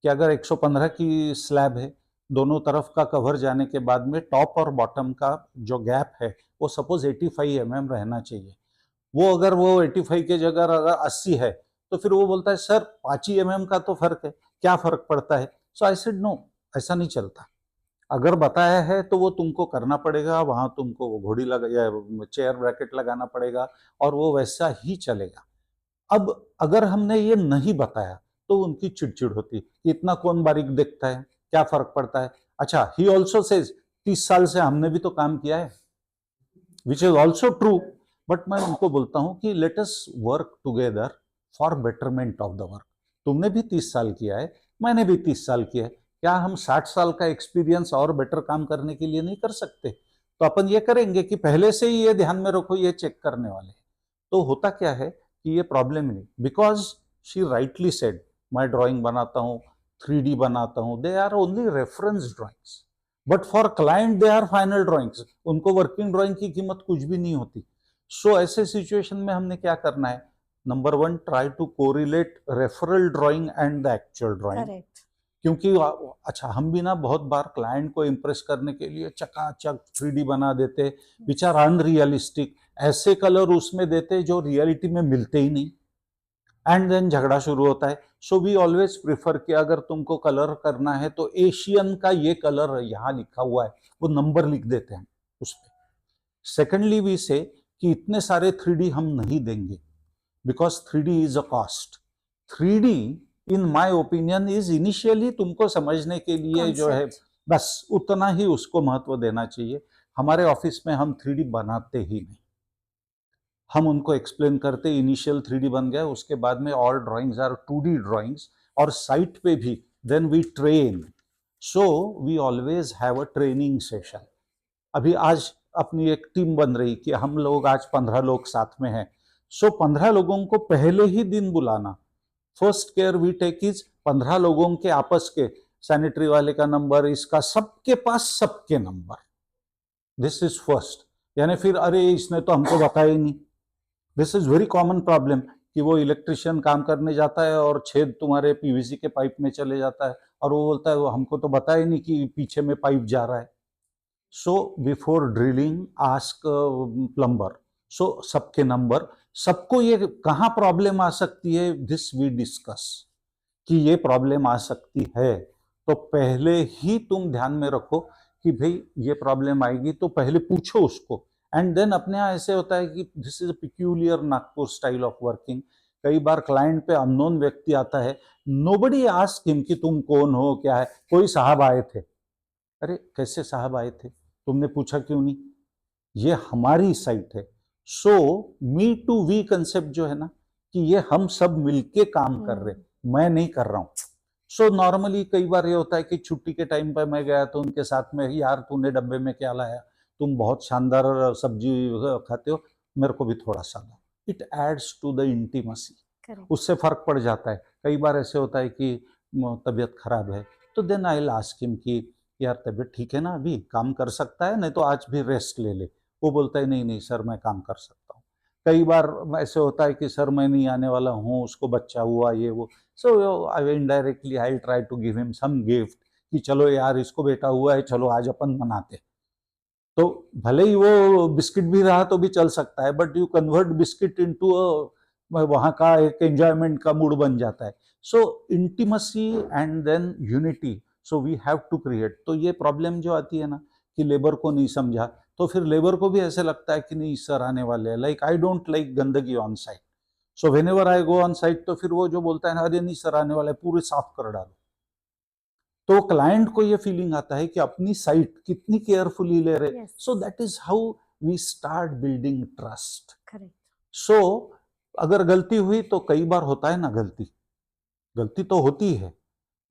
कि अगर 115 की स्लैब है, दोनों तरफ का कवर जाने के बाद में टॉप और बॉटम का जो गैप है वो सपोज 85 mm रहना चाहिए. वो अगर वो 85 की जगह अगर 80 है, तो फिर वो बोलता है सर 5 mm का तो फर्क है, क्या फर्क पड़ता है? सो आई सेड नो, ऐसा नहीं चलता. अगर बताया है तो वो तुमको करना पड़ेगा, वहां तुमको वो घोड़ी लगा या चेयर ब्रैकेट लगाना पड़ेगा और वो वैसा ही चलेगा. अब अगर हमने ये नहीं बताया तो उनकी चिड़चिड़ होती कि इतना कौन बारीक देखता है, क्या फर्क पड़ता है. अच्छा, ही ऑल्सो सेज 30 साल से हमने भी तो काम किया है, which is also true. But मैं उनको बोलता हूं कि let us work together for betterment of the work. तुमने भी 30 साल किया है, मैंने भी 30 साल किया है, क्या हम 60 साल का एक्सपीरियंस और बेटर काम करने के लिए नहीं कर सकते? तो अपन ये करेंगे कि पहले से ही ये ध्यान में रखो, ये चेक करने वाले. तो होता क्या है कि ये प्रॉब्लम नहीं, बिकॉज शी राइटली सेड मैं ड्राइंग बनाता हूँ, 3D बनाता हूँ, they are only reference drawings, but for client they are final drawings. उनको वर्किंग ड्राइंग की कीमत कुछ भी नहीं होती. सो ऐसे सिचुएशन में हमने क्या करना है? Number 1, try to correlate referral drawing and the actual drawing. क्योंकि अच्छा, हम भी ना बहुत बार क्लाइंट को इम्प्रेस करने के लिए चकाचक 3D बना देते, विच आर अनरियलिस्टिक. ऐसे कलर उसमें देते जो रियलिटी में मिलते ही नहीं, एंड देन झगड़ा शुरू होता है. सो वी ऑलवेज प्रिफर कि अगर तुमको कलर करना है तो एशियन का ये कलर यहाँ लिखा हुआ है, वो नंबर लिख देते हैं उस पर. सेकेंडली वी से कि इतने सारे 3D हम नहीं देंगे, because 3D is a cost. 3D in my opinion is initially तुमको समझने के लिए Concept. जो है बस उतना ही उसको महत्व देना चाहिए. हमारे ऑफिस में हम 3D बनाते ही नहीं, हम उनको एक्सप्लेन करते इनिशियल 3D बन गया, उसके बाद में all drawings are 2D drawings, और साइट पे भी then we train. So we always have a training session. अभी आज अपनी एक टीम बन रही कि हम लोग आज 15 लोग साथ में हैं. सो 15 लोगों को पहले ही दिन बुलाना. First care we take is 15 लोगों के आपस के सैनिटरी वाले का नंबर, इसका सबके पास सबके नंबर. This is first. यानी फिर अरे इसने तो हमको बताया ही नहीं. This is very common problem कि वो इलेक्ट्रिशियन काम करने जाता है और छेद तुम्हारे पीवीसी के पाइप में चले जाता है और वो बोलता है वो हमको तो पता ही नहीं कि पीछे में पाइप जा रहा है. So before drilling ask plumber. So सबके नंबर, सबको ये कहाँ प्रॉब्लम आ सकती है, दिस वी डिस्कस कि ये प्रॉब्लम आ सकती है. तो पहले ही तुम ध्यान में रखो कि भाई ये प्रॉब्लम आएगी, तो पहले पूछो उसको. एंड देन अपने यहाँ ऐसे होता है कि this is a peculiar Nagpur style of working. कई बार क्लाइंट पे अननोन व्यक्ति आता है, नोबडी आस्क हिम कि तुम कौन हो, क्या है. कोई साहब आए थे. अरे कैसे साहब आए थे, तुमने पूछा क्यों नहीं? ये हमारी साइट है. सो मी टू वी कंसेप्ट जो है ना, कि ये हम सब मिलके काम कर रहे, मैं नहीं कर रहा हूं. सो नॉर्मली कई बार ये होता है कि छुट्टी के टाइम पर मैं गया तो उनके साथ में, यार तूने डब्बे में क्या लाया, तुम बहुत शानदार सब्जी खाते हो, मेरे को भी थोड़ा सा दो. It adds to the intimacy. उससे फर्क पड़ जाता है. कई बार ऐसे होता है कि तबीयत खराब है, तो then I will ask him कि यार तबीयत ठीक है ना, अभी काम कर सकता है, नहीं तो आज भी रेस्ट ले ले. वो बोलता है नहीं नहीं सर मैं काम कर सकता हूँ. कई बार ऐसे होता है कि सर मैं नहीं आने वाला हूँ, उसको बच्चा हुआ ये वो. So I indirectly I try to give him some gift कि चलो यार इसको बेटा हुआ है, चलो आज अपन मनाते. तो भले ही वो बिस्किट भी रहा तो भी चल सकता है, but you convert biscuit into वहाँ का एक एंजॉयमेंट का मूड बन जाता है. So intimacy and then unity, so we have to create. तो ये प्रॉब्लम जो आती है ना कि लेबर को नहीं समझा, तो फिर लेबर को भी ऐसे लगता है कि नहीं सर आने वाले हैं. लाइक आई डोंट लाइक गंदगी on site. So when ever I go on site, तो फिर वो जो बोलता है ना, अरे नहीं सर आने वाला है, पूरे साफ कर डालो. तो क्लाइंट को ये फीलिंग आता है कि अपनी साइट कितनी केयरफुली ले रहे. So that is how we start building trust. So अगर गलती हुई तो कई बार होता है ना, गलती तो होती है.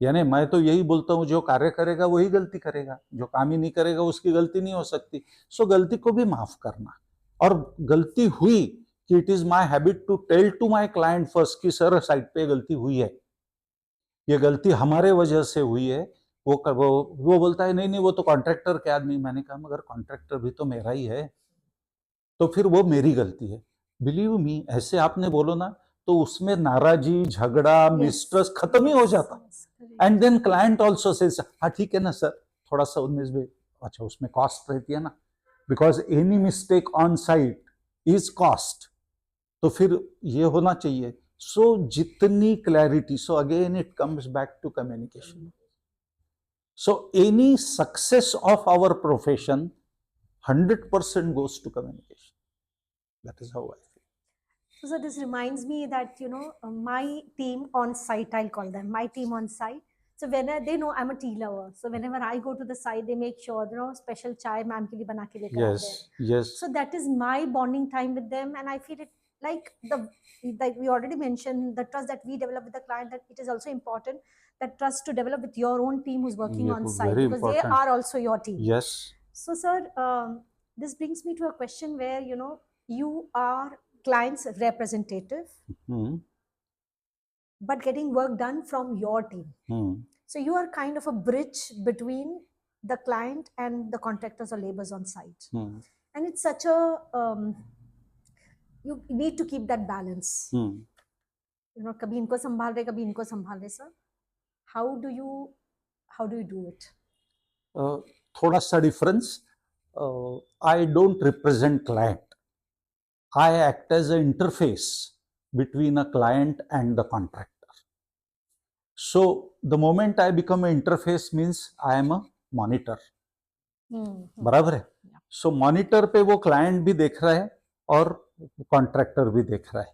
यानी मैं तो यही बोलता हूँ, जो कार्य करेगा वही गलती करेगा, जो काम ही नहीं करेगा उसकी गलती नहीं हो सकती. सो गलती को भी माफ करना. और गलती हुई कि it is my habit to tell to my client first कि सर साइट पे गलती हुई है, ये गलती हमारे वजह से हुई है. वो बोलता है नहीं नहीं वो तो कॉन्ट्रैक्टर के आदमी. मैंने कहा मगर कॉन्ट्रैक्टर भी तो मेरा ही है, तो फिर वो मेरी गलती है. बिलीव मी, ऐसे आपने बोलो ना, तो उसमें नाराजी, झगड़ा, मिस्ट्रस्ट खत्म ही हो जाता. And then client also says हाँ ठीक है ना सर, थोड़ा सा 19 में, अच्छा उसमें कॉस्ट रहती है ना, because any mistake on site is cost. तो फिर ये होना चाहिए. सो जितनी clarity, so again it comes back to communication. So any success of our profession 100% goes to communication. That is how I feel. So this reminds me that, my team on site, I'll call them my team on site. So when they know I'm a tea lover, so whenever I go to the site, they make sure, special chai ma'am ke liye bana ke leke aate hain. Yes. So that is my bonding time with them, and I feel it like we already mentioned the trust that we develop with the client, that it is also important, that trust to develop with your own team who's working on site, very because important. they are also your team. Yes. So sir, this brings me to a question where, you are client's representative, but getting work done from your team. So you are kind of a bridge between the client and the contractors or laborers on site. And it's such a, you need to keep that balance. kabhi inko sambhal rahe, kabhi inko sambhal rahe. Sir, how do you do it? Thoda sa difference. I don't represent client. I act as an interface between a client and the contractor. So the moment I become an interface means I am a monitor. बराबर है. So monitor पे वो client भी देख रहा है और contractor भी देख रहा है.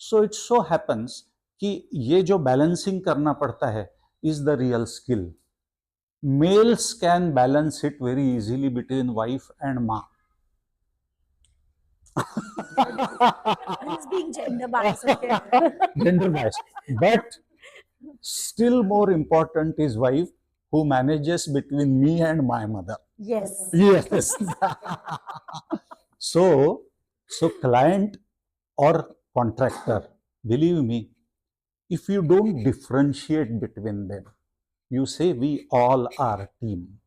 So it so happens कि ये जो balancing करना पड़ता है is the real skill. Males can balance it very easily between wife and ma. He's being gender biased. Okay. Gender biased. But still more important is wife, who manages between me and my mother. Yes. Yes. So client or contractor, believe me, if you don't differentiate between them, you say we all are team.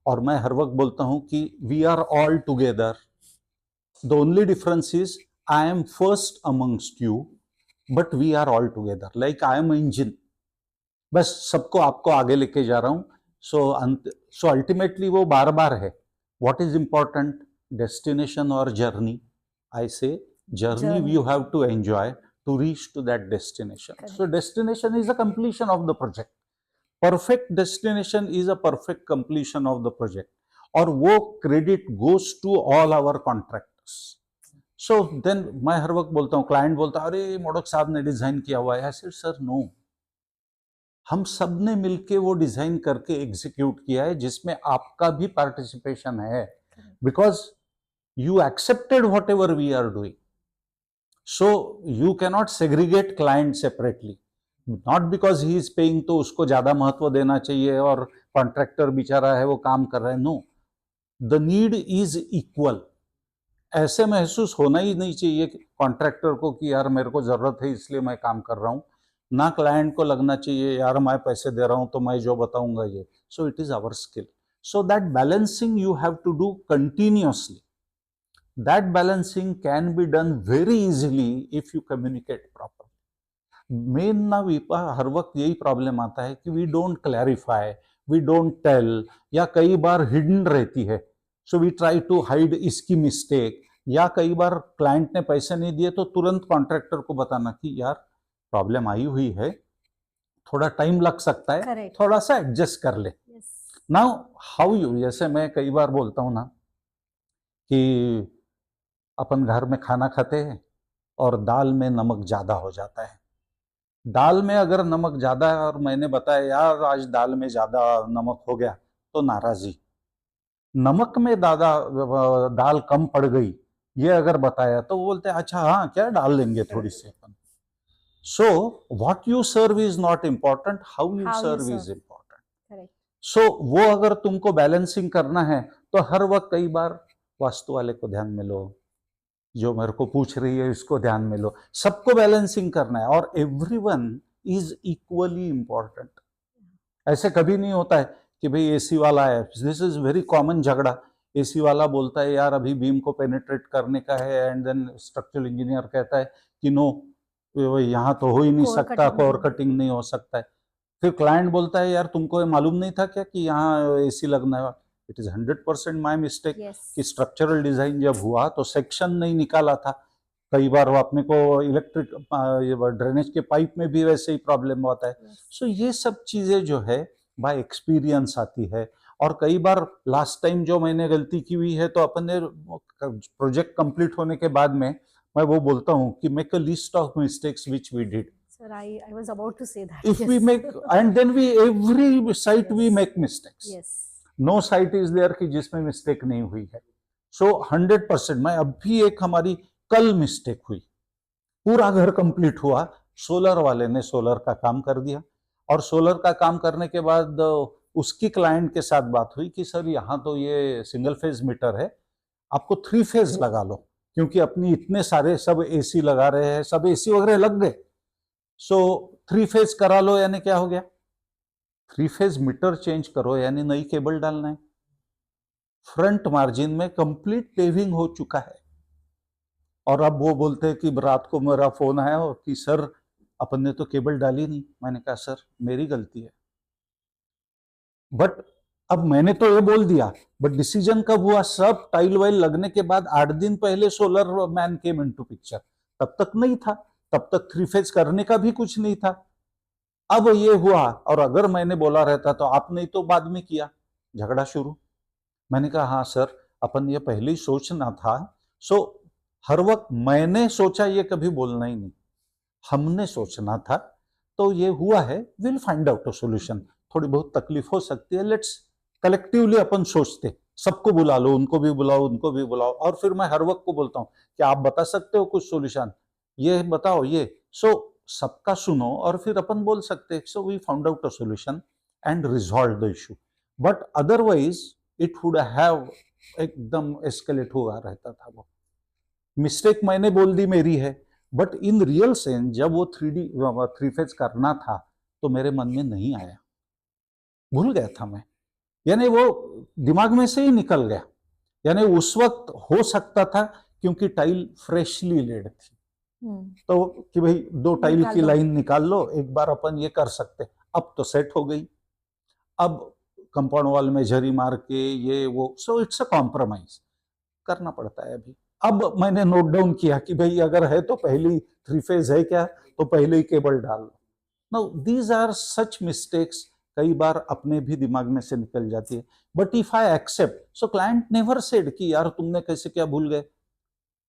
और मैं हर वक्त बोलता हूं कि we are all together. The only difference is I am first amongst you, but we are all together. Like I am an engine. बस सबको आपको आगे लेके जा रहा हूँ. सो अल्टीमेटली वो बार बार है. व्हाट इज इंपॉर्टेंट, डेस्टिनेशन और जर्नी? आई से journey you have to enjoy to reach to that destination. Correct. So destination is a completion of the project. Perfect destination is a perfect completion of the project. और वो credit goes to all our contractors. So then मैं हर वक्त बोलता हूँ, client बोलता है अरे मोडक साहब ने डिजाइन किया हुआ है. ऐसे सर नो, हम सब ने मिलके वो डिजाइन करके एग्जीक्यूट किया है जिसमें आपका भी पार्टिसिपेशन है. Because you accepted whatever we are doing. So you cannot segregate client separately. Not because he is paying तो उसको ज्यादा महत्व देना चाहिए और कॉन्ट्रैक्टर बेचारा है वो काम कर रहा है. No, the need is equal. ऐसे महसूस होना ही नहीं चाहिए कॉन्ट्रैक्टर को कि यार मेरे को जरूरत है इसलिए मैं काम कर रहा हूँ. ना क्लाइंट को लगना चाहिए यार मैं पैसे दे रहा हूँ तो मैं जो बताऊंगा ये. So it is our skill. So that balancing you have to do continuously. That balancing can be done very easily if you communicate properly. मेन ना हर वक्त यही प्रॉब्लम आता है कि we don't clarify, we don't tell, या कई बार हिडन रहती है. So we try to hide इसकी मिस्टेक. या कई बार क्लाइंट ने पैसे नहीं दिए तो तुरंत कॉन्ट्रैक्टर को बताना कि यार प्रॉब्लम आई हुई है, थोड़ा टाइम लग सकता है. Correct. थोड़ा सा एडजस्ट कर ले. नाउ हाउ यू, जैसे मैं कई बार बोलता हूं ना कि अपन घर में खाना खाते हैं और दाल में नमक ज्यादा हो जाता है. दाल में अगर नमक ज्यादा है और मैंने बताया यार आज दाल में ज्यादा नमक हो गया तो नाराजी. नमक में दाल कम पड़ गई ये अगर बताया तो वो बोलते हैं अच्छा हाँ क्या डाल लेंगे थोड़ी सी अपन. So what you serve is not important, how you serve is important. So वो अगर तुमको बैलेंसिंग करना है तो हर वक्त कई बार वास्तु वाले को ध्यान में लो, जो मेरे को पूछ रही है इसको ध्यान में लो, सबको बैलेंसिंग करना है. और एवरीवन इज इक्वली इंपॉर्टेंट. ऐसे कभी नहीं होता है कि भाई एसी वाला है. दिस इज वेरी कॉमन झगड़ा. एसी वाला बोलता है यार अभी बीम को पेनिट्रेट करने का है एंड देन स्ट्रक्चरल इंजीनियर कहता है कि नो यहाँ तो हो ही नहीं सकता, कोर कटिंग नहीं हो सकता है. फिर क्लाइंट बोलता है यार तुमको मालूम नहीं था क्या कि यहाँ एसी लगना है. इट इज 100% माई मिस्टेक कि स्ट्रक्चरल डिजाइन जब हुआ तो सेक्शन नहीं निकाला था. कई बार वो अपने को इलेक्ट्रिक ड्रेनेज के पाइप में भी वैसे ही प्रॉब्लम होता है. सो ये सब चीजें जो है बाय एक्सपीरियंस आती है. और कई बार लास्ट टाइम जो मैंने गलती की हुई है तो अपने प्रोजेक्ट कंप्लीट होने के बाद में मैं वो बोलता हूँ कि make a list of mistakes which we did. Sir, I was about to say that. If we make, and then we every site we make mistakes. Yes. No site is there कि जिसमें mistake नहीं हुई है. सो 100%. मैं अभी एक हमारी कल मिस्टेक हुई, पूरा घर कंप्लीट हुआ, सोलर वाले ने सोलर का काम कर दिया और सोलर का काम करने के बाद उसकी क्लाइंट के साथ बात हुई कि सर यहाँ तो ये सिंगल फेज मीटर है, आपको 3 फेज लगा लो क्योंकि अपनी इतने सारे सब एसी लगा रहे हैं, सब एसी वगैरह लग गए. सो 3 फेज करा लो यानी क्या हो गया, 3 फेज मीटर चेंज करो यानी नई केबल डालना है. फ्रंट मार्जिन में कंप्लीट पेविंग हो चुका है. और अब वो बोलते हैं कि रात को मेरा फोन आया कि सर अपन ने तो केबल डाली नहीं. मैंने कहा सर मेरी गलती है, बट अब मैंने तो ये बोल दिया, बट डिसीजन कब हुआ, सब टाइल वाइल लगने के बाद 8 दिन पहले solar man came into picture. तब तक नहीं था, तब तक 3 फेज करने का भी कुछ नहीं था. अब ये हुआ और अगर मैंने बोला रहता तो आपने तो बाद में किया, झगड़ा शुरू. मैंने कहा हाँ सर अपन ये पहले ही सोचना था. सो हर वक्त मैंने सोचा ये कभी बोलना ही नहीं, हमने सोचना था. तो ये हुआ है, will find out a solution. थोड़ी बहुत तकलीफ हो सकती है, लेट्स कलेक्टिवली अपन सोचते, सबको बुला लो, उनको भी बुलाओ उनको भी बुलाओ. और फिर मैं हर वक्त को बोलता हूँ कि आप बता सकते हो कुछ सोल्यूशन, ये बताओ ये. सो सबका सुनो और फिर अपन बोल सकते हैं. So we found out a solution and resolve the issue. But otherwise it would have एकदम एस्केलेट हुआ रहता था. वो मिस्टेक मैंने बोल दी मेरी है, बट इन रियल सेंस जब वो 3 फेज करना था तो मेरे मन में नहीं आया, भूल गया था मैं. यानी वो दिमाग में से ही निकल गया. यानी उस वक्त हो सकता था क्योंकि टाइल फ्रेशली लेड थी तो कि भाई 2 टाइल की लाइन निकाल लो, एक बार अपन ये कर सकते. अब तो सेट हो गई, अब कंपाउंड वॉल में झरी मार के ये वो, सो इट्स अ कॉम्प्रोमाइज करना पड़ता है अभी। अब मैंने नोट डाउन किया कि भाई अगर है तो पहली 3 फेज है क्या, तो पहले ही केबल डाल लो। Now these are such mistakes, कई बार अपने भी दिमाग में से निकल जाती है। But if I accept, so client never said कि यार तुमने कैसे क्या भूल गए।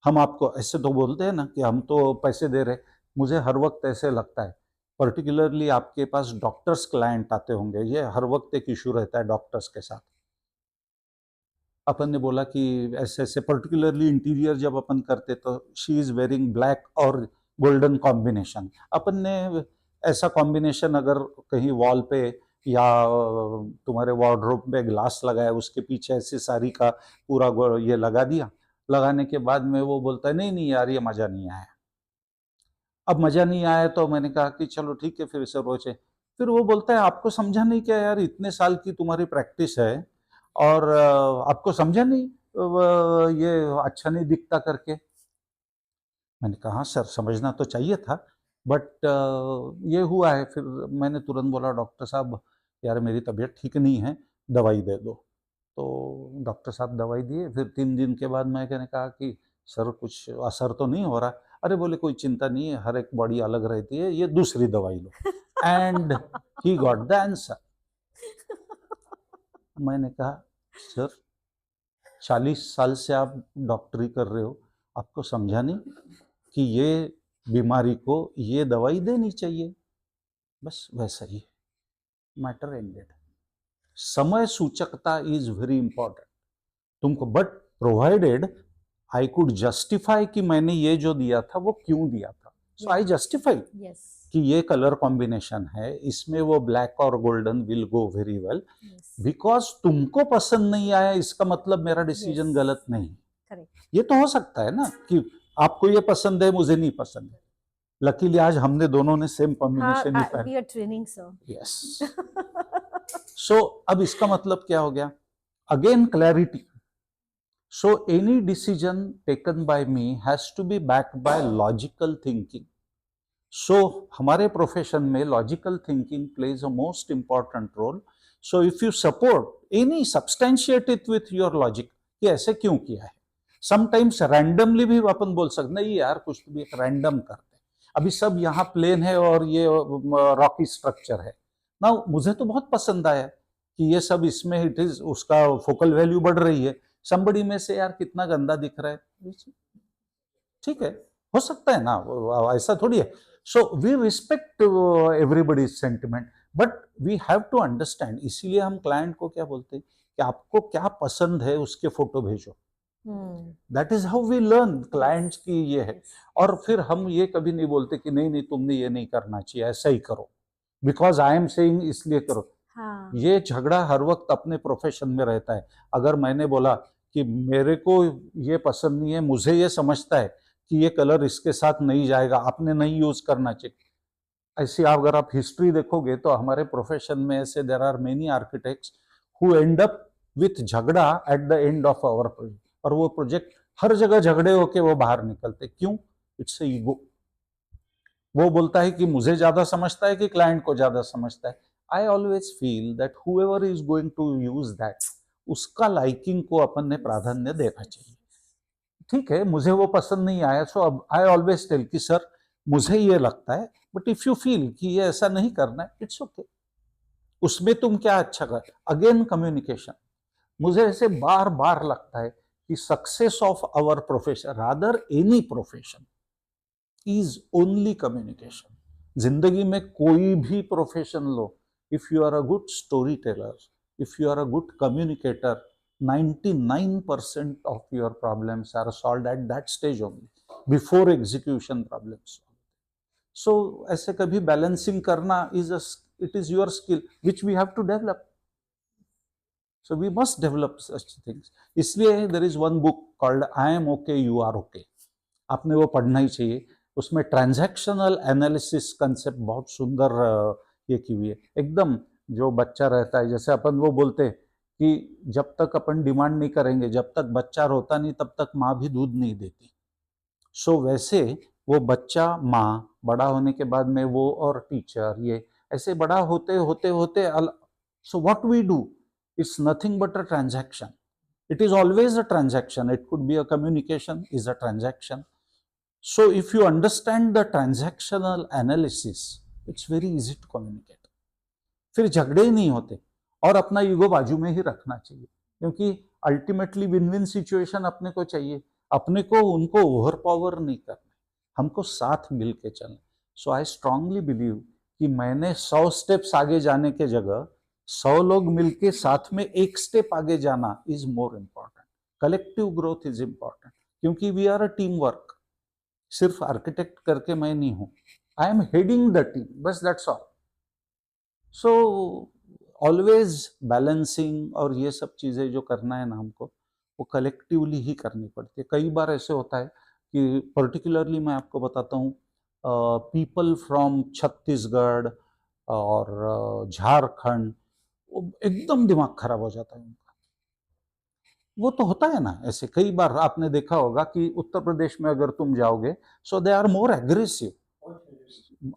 हम आपको ऐसे तो बोलते हैं ना कि हम तो पैसे दे रहे, मुझे हर वक्त ऐसे लगता है, पर्टिकुलरली आपके पास डॉक्टर्स क्लाइंट आते होंगे, ये हर वक्त एक इशू रहता है डॉक्टर्स के साथ। अपन ने बोला कि ऐसे ऐसे पर्टिकुलरली इंटीरियर जब अपन करते तो शी इज वेयरिंग ब्लैक और गोल्डन कॉम्बिनेशन। अपन ने ऐसा कॉम्बिनेशन अगर कहीं वॉल पे या तुम्हारे वार्डरोब में ग्लास लगाया, उसके पीछे ऐसी साड़ी का पूरा ये लगा दिया, लगाने के बाद में वो बोलता है नहीं नहीं यार ये मजा नहीं आया। अब मजा नहीं आया तो मैंने कहा कि चलो ठीक है फिर इसे रोचे। फिर वो बोलता है आपको समझा नहीं क्या यार, इतने साल की तुम्हारी प्रैक्टिस है और आपको समझा नहीं ये अच्छा नहीं दिखता करके। मैंने कहा हाँ सर समझना तो चाहिए था, बट ये हुआ है। फिर मैंने तुरंत बोला डॉक्टर साहब यार मेरी तबीयत ठीक नहीं है, दवाई दे दो। तो डॉक्टर साहब दवाई दिए। फिर 3 दिन के बाद मैंने कहा कि सर कुछ असर तो नहीं हो रहा। अरे बोले कोई चिंता नहीं है, हर एक बॉडी अलग रहती है, ये दूसरी दवाई लो। And he got the answer. मैंने कहा सर 40 साल से आप डॉक्टरी कर रहे हो, आपको समझा नहीं कि ये बीमारी को ये दवाई देनी चाहिए। बस वैसा ही, मैटर एंडेड। समय सूचकता इज वेरी इंपॉर्टेंट तुमको, but provided I could justify कि मैंने ये जो दिया था वो क्यों दिया था। सो आई जस्टिफाई कि ये कलर कॉम्बिनेशन है, इसमें वो ब्लैक और golden will go very well. Because तुमको पसंद नहीं आया इसका मतलब मेरा डिसीजन गलत नहीं। ये तो हो सकता है ना कि आपको ये पसंद है मुझे नहीं पसंद है। लकीली आज हमने दोनों ने सेम कॉम्बिनेशन ही पहना। We are training sir. Yes. So अब इसका मतलब क्या हो गया, again clarity. So any decision taken by me has to be backed by logical thinking. So हमारे प्रोफेशन में logical thinking plays a most important role. So if you support any, substantiate it with your logic कि ऐसे क्यों किया है. Sometimes randomly भी अपन बोल सकते नहीं यार कुछ तो भी एक रैंडम करते हैं. अभी सब यहाँ प्लेन है और ये रॉकी स्ट्रक्चर है ना, मुझे तो बहुत पसंद आया कि ये सब इसमें इट इज, उसका फोकल वैल्यू बढ़ रही है. समबड़ी में से यार कितना गंदा दिख रहा है, ठीक है हो सकता है ना, ऐसा थोड़ी है. So we respect everybody's sentiment, but we have to understand. इसीलिए हम क्लाइंट को क्या बोलते हैं कि आपको क्या पसंद है उसके फोटो भेजो. That is how we learn clients की ये है. और फिर हम ये कभी नहीं बोलते कि नहीं नहीं तुमने ये नहीं करना चाहिए, ऐसा ही करो बिकॉज आई एम सेइंग इसलिए करो. ये झगड़ा हर वक्त अपने प्रोफेशन में रहता है. अगर मैंने बोला कि मेरे को ये पसंद नहीं है, मुझे ये समझता है कि ये कलर इसके साथ नहीं जाएगा, आपने नहीं यूज करना चाहिए. ऐसी अगर आप हिस्ट्री देखोगे तो हमारे प्रोफेशन में ऐसे there are many architects who end up with झगड़ा at the end of our project. और वो प्रोजेक्ट हर जगह झगड़े होके वो बाहर निकलते. क्यों? It's a ego. वो बोलता है कि मुझे ज्यादा समझता है कि क्लाइंट को ज्यादा समझता है. I always feel that whoever is going to use that, उसका लाइकिंग को अपन ने प्राधान्य देना चाहिए. ठीक है मुझे वो पसंद नहीं आया, सो अब आई ऑलवेज टेल कि सर मुझे ये लगता है, बट इफ यू फील कि ये ऐसा नहीं करना है इट्स ओके. उसमें तुम क्या अच्छा कर. Again communication. मुझे ऐसे बार बार लगता है कि success of our profession rather any profession is only communication. जिंदगी में कोई भी प्रोफेशन लो, if you are a good story teller, if you are a good communicator, 99% of your problems are solved at that stage only, before execution problems. So ऐसे कभी balancing करना it is your skill which we have to develop. So we must develop such things. इसलिए there is one book called I am okay you are okay, आपने वो पढ़ना ही चाहिए. उसमें transactional analysis concept बहुत सुंदर ये की हुई है. एकदम जो बच्चा रहता है, जैसे अपन वो बोलते हैं कि जब तक अपन डिमांड नहीं करेंगे, जब तक बच्चा रोता नहीं तब तक माँ भी दूध नहीं देती. सो वैसे वो बच्चा, माँ, बड़ा होने के बाद में वो और टीचर, ये ऐसे बड़ा होते होते होते so what we do, it's nothing but a transaction. It is always a transaction. It could be a communication, is a transaction. So if you understand the transactional analysis, it's very easy to communicate. फिर झगड़े ही नहीं होते और अपना ego बाजू में ही रखना चाहिए, क्योंकि अल्टीमेटली विन विन सिचुएशन अपने को चाहिए. अपने को उनको ओवर पावर नहीं करना, हमको साथ मिल के चलना. सो आई स्ट्रांगली बिलीव कि मैंने 100 स्टेप्स आगे जाने के जगह 100 लोग मिलके साथ में एक स्टेप आगे जाना is more important. Collective growth is important, क्योंकि we are a team work. सिर्फ आर्किटेक्ट करके मैं नहीं हूं, I am heading the team, बस that's all. So always balancing और ये सब चीजें जो करना है ना हमको, वो कलेक्टिवली ही करनी पड़ती है. कई बार ऐसे होता है कि पर्टिकुलरली मैं आपको बताता हूँ, पीपल फ्रॉम छत्तीसगढ़ और झारखंड, एकदम दिमाग खराब हो जाता है उनका. वो तो होता है ना, ऐसे कई बार आपने देखा होगा कि उत्तर प्रदेश में अगर तुम जाओगे, सो दे आर मोर एग्रेसिव.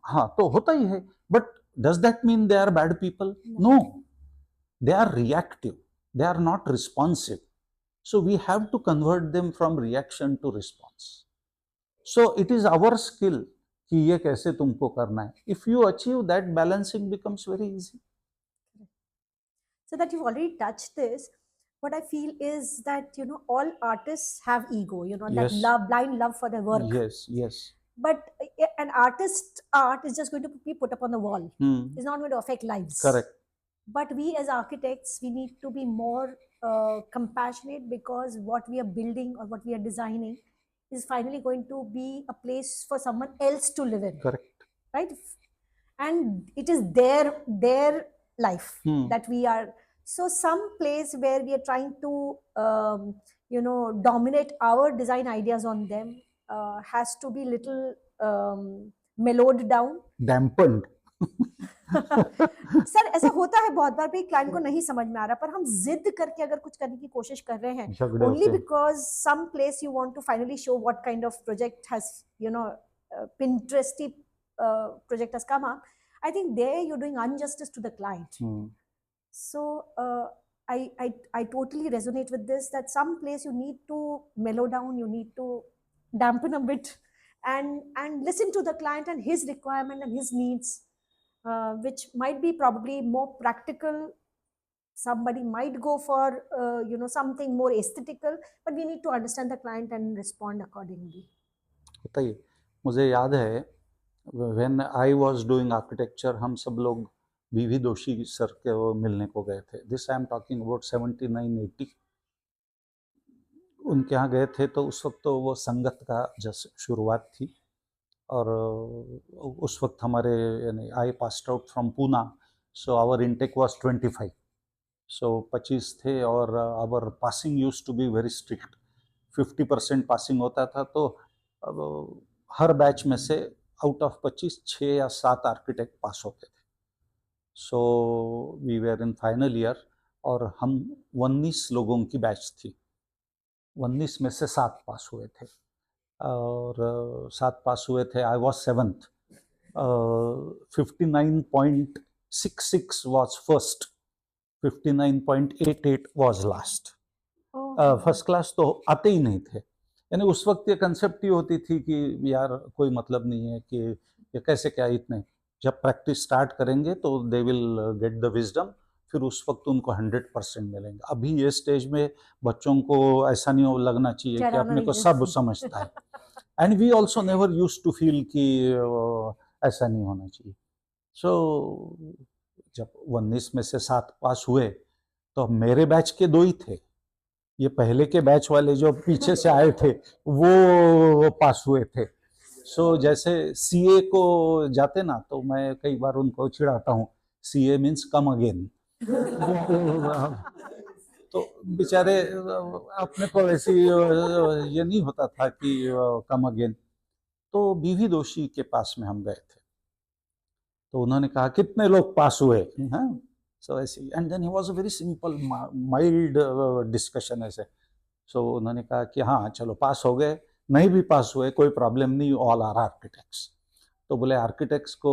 हाँ, तो होता ही है. But does that mean they are bad people? No, they are reactive, they are not responsive. So we have to convert them from reaction to response. So it is our skill कि ये कैसे तुमको करना है. If you achieve that, balancing becomes very easy. So that you've already touched this, what I feel is that, you know, all artists have ego, you know, that Yes. love, blind love for their work. Yes, yes. But an artist art is just going to be put up on the wall. It's not going to affect lives. Correct. But we as architects, we need to be more compassionate, because what we are building or what we are designing is finally going to be a place for someone else to live in. Correct. Right? And it is their life that we are. So some place where we are trying to you know, dominate our design ideas on them has to be little mellowed down, dampened. Sir ऐसा होता है बहुत बार भी, client को नहीं समझ में आ रहा, पर हम जिद करके अगर कुछ करने की कोशिश कर रहे हैं, only because some place you want to finally show what kind of project has, you know, Pinteresty project has come up, I think there you're doing injustice to the client. So I totally resonate with this, that some place you need to mellow down, you need to dampen a bit and listen to the client and his requirement and his needs, which might be probably more practical. Somebody might go for you know, something more aesthetical, but we need to understand the client and respond accordingly. बताइए, मुझे याद है when I was doing architecture, हम सब लोग वीवी दोषी sir के वो मिलने को गए थे. This I am talking about 79-80. उनके यहाँ गए थे, तो उस वक्त तो वो संगत का जस्ट शुरुआत थी, और उस वक्त हमारे, यानी I passed out from Poona, so our intake was 25. So 25 थे, और our passing used to be very strict. 50% passing होता था, तो हर बैच में से आउट ऑफ 25 6 या 7 आर्किटेक्ट पास होते थे. So we were in final year, और हम 19 लोगों की बैच थी. 19 में से 7 पास हुए थे, और 7 पास हुए थे. I was 7th. 59.66 was first, 59.88 was last. First class तो आते ही नहीं थे. यानी उस वक्त ये कंसेप्ट ही होती थी कि यार कोई मतलब नहीं है कि ये कैसे क्या इतने. जब प्रैक्टिस स्टार्ट करेंगे तो they will get the wisdom, फिर उस वक्त उनको 100% मिलेंगे. अभी ये स्टेज में बच्चों को ऐसा नहीं लगना चाहिए कि अपने को सब समझता है. And we also never used to feel कि ऐसा नहीं होना चाहिए. सो जब 19 में से 7 पास हुए, तो मेरे बैच के 2 ही थे. ये पहले के बैच वाले जो पीछे से आए थे वो पास हुए थे. सो जैसे सीए को जाते ना, तो मैं कई बार उनको चिढ़ाता हूँ, सीए मीन्स कम अगेन. तो बेचारे अपने को ऐसी ये नहीं होता था कि कम अगेन. तो बीवी दोषी के पास में हम गए थे, तो उन्होंने कहा कितने लोग पास हुए. हाँ, सो ऐसे, and then he was a very simple mild discussion ऐसे. सो उन्होंने कहा कि हाँ चलो पास हो गए, नहीं भी पास हुए कोई प्रॉब्लम नहीं, ऑल आर आर्किटेक्ट्स. तो बोले आर्किटेक्ट्स को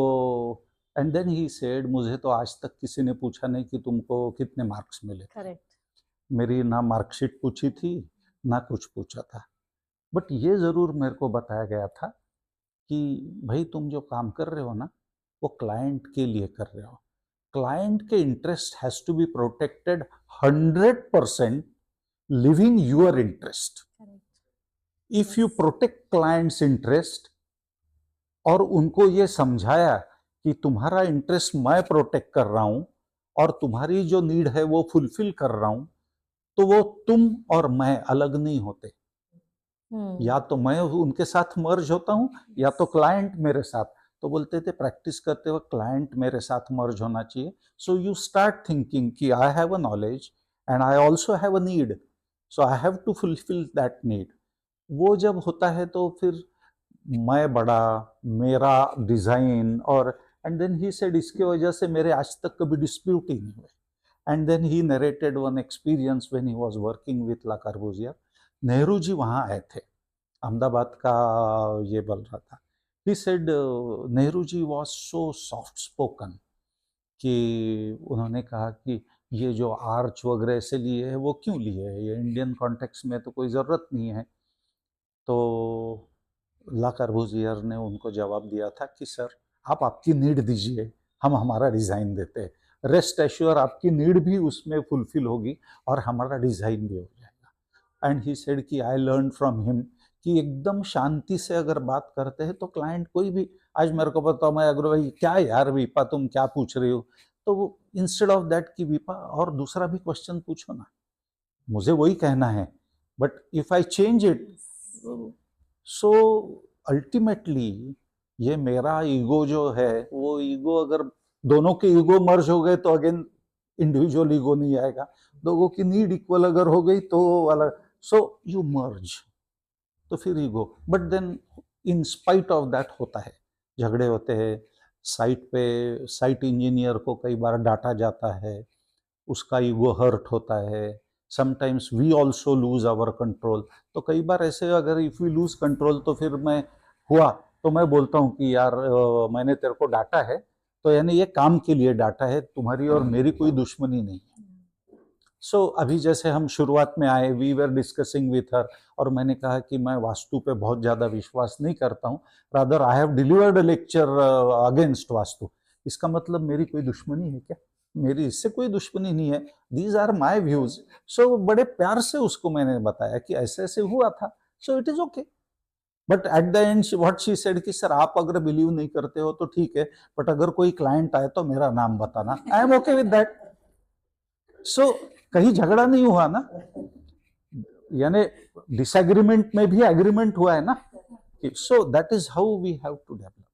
एंड देन ही सेड, मुझे तो आज तक किसी ने पूछा नहीं कि तुमको कितने मार्क्स मिले। करेक्ट। मेरी ना मार्कशीट पूछी थी, ना कुछ पूछा था, बट ये ज़रूर मेरे को बताया गया था कि भाई तुम जो काम कर रहे हो ना, वो क्लाइंट के लिए कर रहे हो। क्लाइंट के interest has to be protected 100%, living your interest. If you protect clients interest और उनको ये समझाया कि तुम्हारा इंटरेस्ट मैं प्रोटेक्ट कर रहा हूं और तुम्हारी जो नीड है वो फुलफिल कर रहा हूं, तो वो तुम और मैं अलग नहीं होते। या तो मैं उनके साथ मर्ज होता हूं या तो क्लाइंट मेरे साथ। तो बोलते थे प्रैक्टिस करते वक्त क्लाइंट मेरे साथ मर्ज होना चाहिए। सो यू स्टार्ट थिंकिंग कि I have a knowledge and I also have a need, so I have to fulfil that need. वो जब होता है तो फिर मैं बड़ा, मेरा डिजाइन, और एंड देन ही सेड इसके वजह से मेरे आज तक कभी डिस्प्यूट ही नहीं हुए। And then he narrated one experience when he was working with Le Corbusier. Nehru ji वहाँ आए थे, अहमदाबाद का ये बोल रहा था। He said Nehru ji was so soft spoken कि उन्होंने कहा कि ये जो आर्च वगैरह से लिए है वो क्यों लिए है, ये इंडियन कॉन्टेक्स्ट में तो कोई ज़रूरत नहीं है। तो ला कार्बूजियर ने उनको जवाब दिया था कि सर आप आपकी नीड दीजिए, हम हमारा डिज़ाइन देते हैं, रेस्ट एश्योर आपकी नीड भी उसमें फुलफिल होगी और हमारा डिज़ाइन भी हो जाएगा। एंड ही सेड कि आई लर्न फ्रॉम हिम कि एकदम शांति से अगर बात करते हैं तो क्लाइंट कोई भी, आज मेरे को बताओ, मैं अगर भाई क्या यार विपा तुम क्या पूछ रही हो, तो इंस्टेड ऑफ दैट कि विपा और दूसरा भी क्वेश्चन पूछो ना, मुझे वही कहना है, but if I change it, so ultimately ये मेरा ईगो जो है, वो ईगो अगर दोनों के ईगो मर्ज हो गए तो अगेन इंडिविजुअल ईगो नहीं आएगा, लोगों की नीड इक्वल अगर हो गई तो अलग, सो यू मर्ज, तो फिर ego. But then in spite of that होता है, झगड़े होते हैं साइट पे, साइट इंजीनियर को कई बार डांटा जाता है, उसका ईगो हर्ट होता है, sometimes we also lose our control. तो कई बार ऐसे अगर इफ वी लूज कंट्रोल तो फिर मैं हुआ तो मैं बोलता हूँ कि यार मैंने तेरे को डांटा है तो यानी ये काम के लिए डांटा है, तुम्हारी और मेरी कोई दुश्मनी नहीं है। सो अभी जैसे हम शुरुआत में आए, we were discussing with her, और मैंने कहा कि मैं वास्तु पे बहुत ज़्यादा विश्वास नहीं करता हूँ, rather I have delivered a lecture against vastu. इसका मतलब मेरी कोई दुश्मनी है क्या? मेरी इससे कोई दुश्मनी नहीं है, दीज आर माई व्यूज। सो बड़े प्यार से उसको मैंने बताया कि ऐसे ऐसे हुआ था, सो it is okay. But at the and what she said कि सर आप अगर बिलीव नहीं करते हो तो ठीक है, बट अगर कोई क्लाइंट आए तो मेरा नाम बताना, I am okay with that. So कहीं झगड़ा नहीं हुआ ना, यानी डिसएग्रीमेंट में भी एग्रीमेंट हुआ है ना। So that is how we have to develop.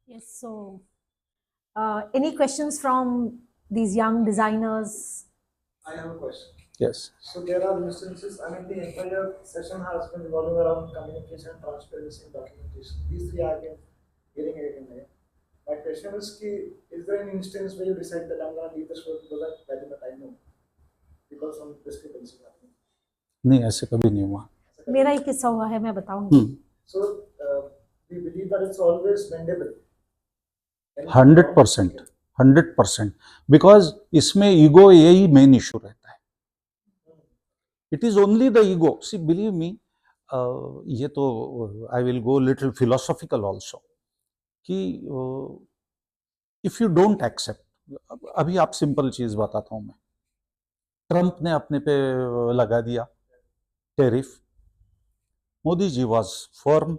Yes, so any questions from these young designers? I have a question. Yes. So there are instances, I mean, the entire session has been revolving around communication, transparency, and documentation. These three I've been hearing it in there. My question is, is there an instance where you decide that I'm going to leave this work because by the time no, because some discrepancy happening? नहीं, ऐसे कभी नहीं हुआ। मेरा एक किस्सा हुआ है, मैं बताऊंगी। So we believe that it's always mendable. 100%, 100%, because इसमें ईगो यही मेन इशू रहता है। It is only the ego, see believe me, ये तो I will go little philosophical also कि इफ यू डोंट एक्सेप्ट, अभी आप सिंपल चीज बताता हूं मैं, ट्रंप ने अपने पे लगा दिया tariff, Modi ji was firm.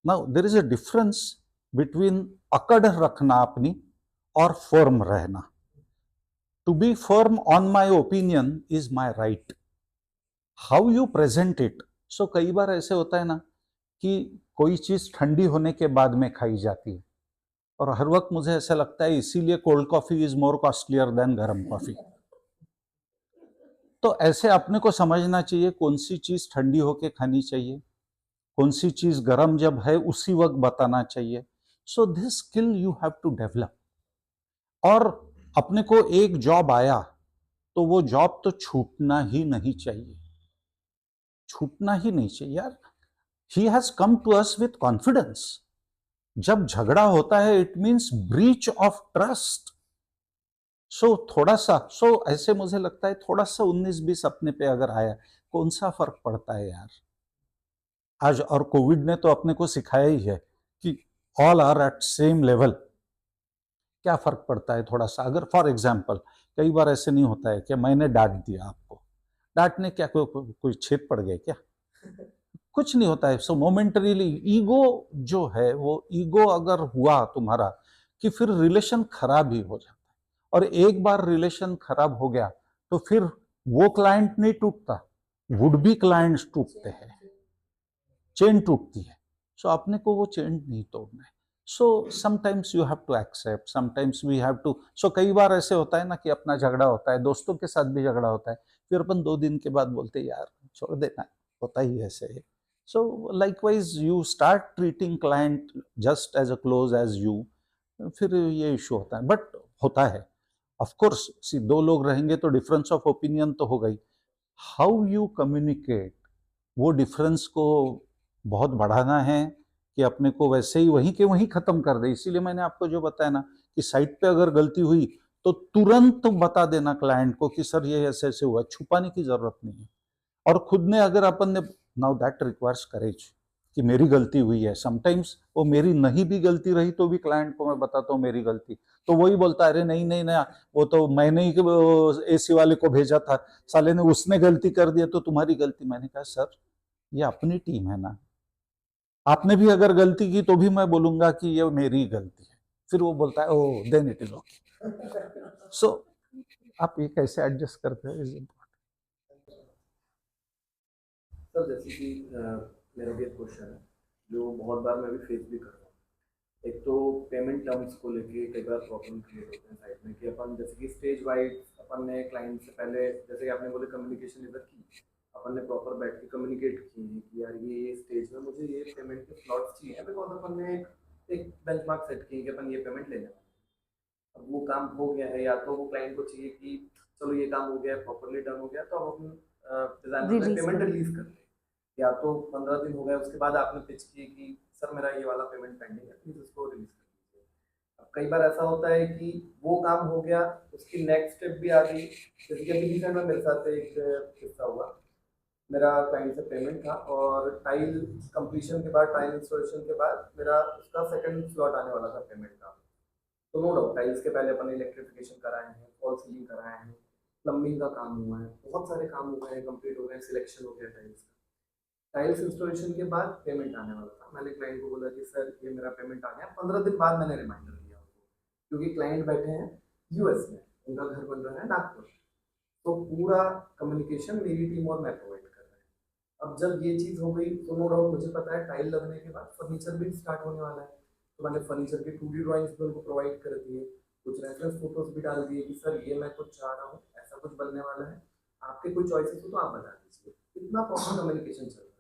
Now there is a difference between अकड़ रखना अपनी और फर्म रहना। To be firm on my opinion is my right, how you present it. So कई बार ऐसे होता है ना कि कोई चीज ठंडी होने के बाद में खाई जाती है, और हर वक्त मुझे ऐसा लगता है इसीलिए cold coffee is more costlier then गर्म कॉफी। तो ऐसे अपने को समझना चाहिए कौन सी चीज ठंडी होके खानी चाहिए, कौन सी चीज गर्म जब है उसी वक्त बताना चाहिए। So this skill you have to develop. और अपने को एक जॉब आया तो वो जॉब तो छूटना ही नहीं चाहिए, छूटना ही नहीं चाहिए यार। He has come to us with confidence, जब झगड़ा होता है it means breach of trust. So थोड़ा सा ऐसे मुझे लगता है थोड़ा सा 19-20 अपने पे अगर आया, कौन सा फर्क पड़ता है यार। आज और कोविड ने तो अपने को सिखाया ही है कि all are at same level. क्या फर्क पड़ता है थोड़ा सा, अगर फॉर एग्जाम्पल कई बार ऐसे नहीं होता है कि मैंने डांट दिया आपको, डांटने क्या कोई छेद पड़ गया क्या, कुछ नहीं होता है। सो मोमेंटरीली ईगो जो है, वो ईगो अगर हुआ तुम्हारा कि फिर रिलेशन खराब ही हो जाता है। और एक बार रिलेशन खराब हो गया तो फिर वो क्लाइंट नहीं टूटता, वुड बी क्लाइंट्स टूटते हैं, चेन टूटती है। सो अपने को वो चेन नहीं तोड़ना है। So sometimes you have to accept, sometimes we have to. So कई बार ऐसे होता है ना कि अपना झगड़ा होता है, दोस्तों के साथ भी झगड़ा होता है, फिर अपन 2 दिन के बाद बोलते हैं यार छोड़ देना, होता ही ऐसे है। So likewise you start treating client just as a close as you, फिर ये इशू होता है। बट होता है ऑफ कोर्स, सी 2 लोग रहेंगे तो डिफरेंस ऑफ ओपिनियन तो होगा ही। हाउ यू कम्युनिकेट, वो डिफरेंस को बहुत बढ़ाना है कि अपने को वैसे ही वहीं के वहीं खत्म कर दे। इसीलिए मैंने आपको जो बताया ना कि साइट पे अगर गलती हुई तो तुरंत बता देना क्लाइंट को कि सर ये ऐसे ऐसे हुआ, छुपाने की जरूरत नहीं है। और खुद ने अगर अपन ने, नाउ दैट रिक्वायर्स करेज कि मेरी गलती हुई है। समटाइम्स वो मेरी नहीं भी गलती रही तो भी क्लाइंट को मैं बताता हूँ मेरी गलती, तो वही बोलता है अरे नहीं नहीं ना, वो तो मैंने ही एसी वाले को भेजा था, साले ने, उसने गलती कर दिया तो तुम्हारी गलती। मैंने कहा सर ये अपनी टीम है ना, आपने भी अगर गलती की तो भी मैं बोलूंगा कि ये मेरी गलती है। फिर वो बोलता है ओह देन इट इज ओके। सो आप ये कैसे एडजस्ट करते हैं इज इम्पोर्टेंट। सर जैसे कि मेरा भी एक क्वेश्चन है जो बहुत बार मैं भी फेस भी कर रहा हूँ। एक तो पेमेंट टर्म्स को लेके कई बार प्रॉब्लम क्रिएट होते हैं साइड में कि अपन जैसे कि स्टेज वाइज अपन ने क्लाइंट से पहले, जैसे कि आपने बोले कम्युनिकेशन इधर की, अपन ने प्रॉपर बैठ के कम्युनिकेट की कि यार ये स्टेज में मुझे ये पेमेंट के स्लॉट्स चाहिए, बिकॉज अपन ने एक बेंचमार्क सेट की कि अपन ये पेमेंट लेने वाले हैं। अब वो काम हो गया है, या तो वो क्लाइंट को चाहिए कि चलो ये काम हो गया है, प्रॉपरली डन हो गया, तो अब अपन डिजाइनर में पेमेंट रिलीज कर दें, या तो 15 दिन हो गए उसके बाद आपने पिच की कि सर मेरा ये वाला पेमेंट पेंडिंग है, प्लीज उसको रिलीज कर दीजिए। अब कई बार ऐसा होता है कि वो काम हो गया, उसकी नेक्स्ट स्टेप भी आ गई। जैसे कि अभी रिसेंट में मेरे साथ एक किस्सा हुआ, मेरा क्लाइंट से पेमेंट था और टाइल कंप्लीशन के बाद, टाइल इंस्टॉलेशन के बाद मेरा उसका सेकंड स्लॉट आने वाला था पेमेंट का। तो नो डाउट टाइल्स के पहले अपन ने इलेक्ट्रिफिकेशन कराए हैं, फॉल सीलिंग कराए हैं, प्लम्बिंग का काम हुआ है, बहुत सारे काम हुए हैं, कंप्लीट हो गए, सिलेक्शन हो गया टाइल्स का। टाइल्स इंस्टॉलेशन के बाद पेमेंट आने वाला था। मैंने क्लाइंट को बोला कि सर ये मेरा पेमेंट आ गया। 15 दिन बाद मैंने रिमाइंडर दिया उनको, क्योंकि क्लाइंट बैठे हैं यूएस में, उनका घर बन रहा है नागपुर, तो पूरा कम्युनिकेशन मेरी टीम और मैं प्रोवाइड कर रहे हैं। अब जब ये चीज़ हो गई तो नो डाउट मुझे पता है टाइल लगने के बाद फर्नीचर भी स्टार्ट होने वाला है, तो मैंने फर्नीचर के 2D ड्राइंग्स भी उनको प्रोवाइड कर दिए, कुछ रेफरेंस फोटोज भी डाल दिए कि सर ये मैं कुछ चाह रहा हूँ, ऐसा कुछ बनने वाला है, आपके कोई चॉइसेस हो तो आप बता दीजिए। इतना प्रॉपर कम्युनिकेशन चल रहा है।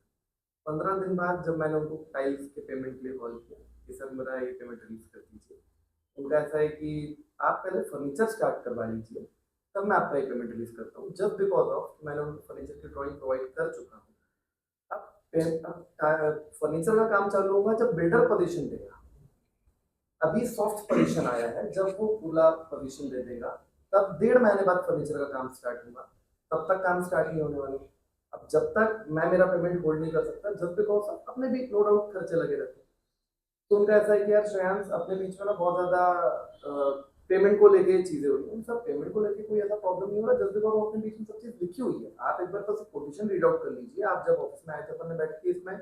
15 दिन बाद जब मैंने उनको टाइल्स के पेमेंट के लिए कॉल किया कि सर मेरा ये पेमेंट रिलीज कर दीजिए, उनका ऐसा है कि आप पहले फर्नीचर स्टार्ट करवा लीजिए, तब मैं आपका ये पेमेंट रिलीज करता हूँ। जब बिकॉज ऑफ मैंने उनको फर्नीचर की ड्राइंग प्रोवाइड कर चुका हूँ, अब फर्नीचर का काम चालू होगा जब बिल्डर पोजीशन देगा। अभी सॉफ्ट पोजीशन आया है, जब वो पूरा पोजीशन दे देगा तब 1.5 महीने बाद फर्नीचर का काम स्टार्ट होगा, तब तक काम स्टार्ट नहीं होने वाला। अब जब तक मैं मेरा पेमेंट होल्ड नहीं कर सकता, जब बिकॉज अपने भी नो डाउट खर्चे लगे रहते हैं। तो उनका ऐसा है कि यार श्रेयांश अपने बीच में ना बहुत ज़्यादा पेमेंट को लेके चीज़ें हो रही हैं। सर पेमेंट को लेके कोई ऐसा प्रॉब्लम नहीं हो रहा, जब बिकॉज अपने बीच में सब चीज़ लिखी हुई है। आप एक बार बस कोटेशन रीड आउट कर लीजिए। आप जब ऑफिस में आए थे अपन ने बैठ के इसमें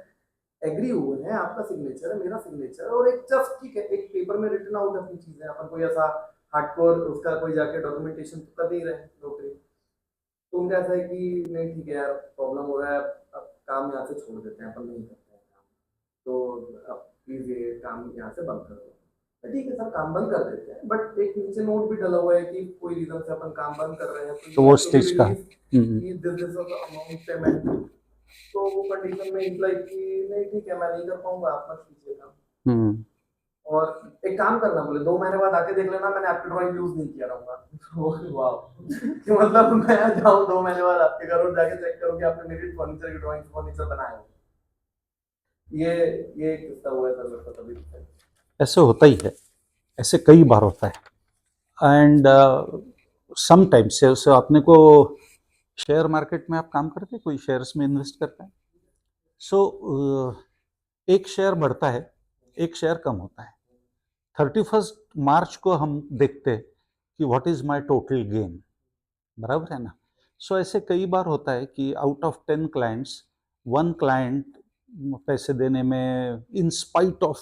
एग्री हुए हैं, आपका सिग्नेचर है, मेरा सिग्नेचर है, और एक जस्ट ठीक है एक पेपर में रिटन आउट अपनी चीज़ें, अपन कोई ऐसा हार्डकोर उसका कोई जाके डॉक्यूमेंटेशन तो कर नहीं रहे नौकरी। तो उनका ऐसा है कि नहीं ठीक है यार प्रॉब्लम हो रहा है, अब काम यहाँ से छोड़ देते हैं, अपन नहीं करते हैं काम, तो अब प्लीज़ ये काम यहाँ से बंद कर दो। तो ठीक है सर काम बंद कर देते हैं, बट एक नीचे नोट भी डला हुआ है कि कोई रीजन से अपन काम बंद कर रहे हैं तो वो स्टेज का अमाउंट पेमेंट, तो वो कंडीशन में इम्प्लाई कि नहीं ठीक है मैं नहीं कर पाऊंगा, आप मत कीजिए काम। और एक काम करना, बोले 2 महीने बाद आके देख लेना मैंने आपकी ड्राइंग यूज नहीं किया रहूंगा। वाह कि मतलब मैं जाऊँ 2 महीने बाद आपके घर और जाके चेक करूँ कि आपने मेरी फर्नीचर की ड्राइंग फर्नीचर बनाया हो। ये किस्सा हुआ है सर मेरे साथ अभी। ऐसे होता ही है, ऐसे कई बार होता है। एंड समटाइम्स जैसे अपने को शेयर मार्केट में आप काम करते हैं, कोई शेयर्स में इन्वेस्ट करता है, सो एक शेयर बढ़ता है, एक शेयर कम होता है। 31 मार्च को हम देखते हैं कि what is my total gain, बराबर है ना। सो ऐसे कई बार होता है कि आउट ऑफ 10 क्लाइंट्स 1 क्लाइंट पैसे देने में, इन स्पाइट ऑफ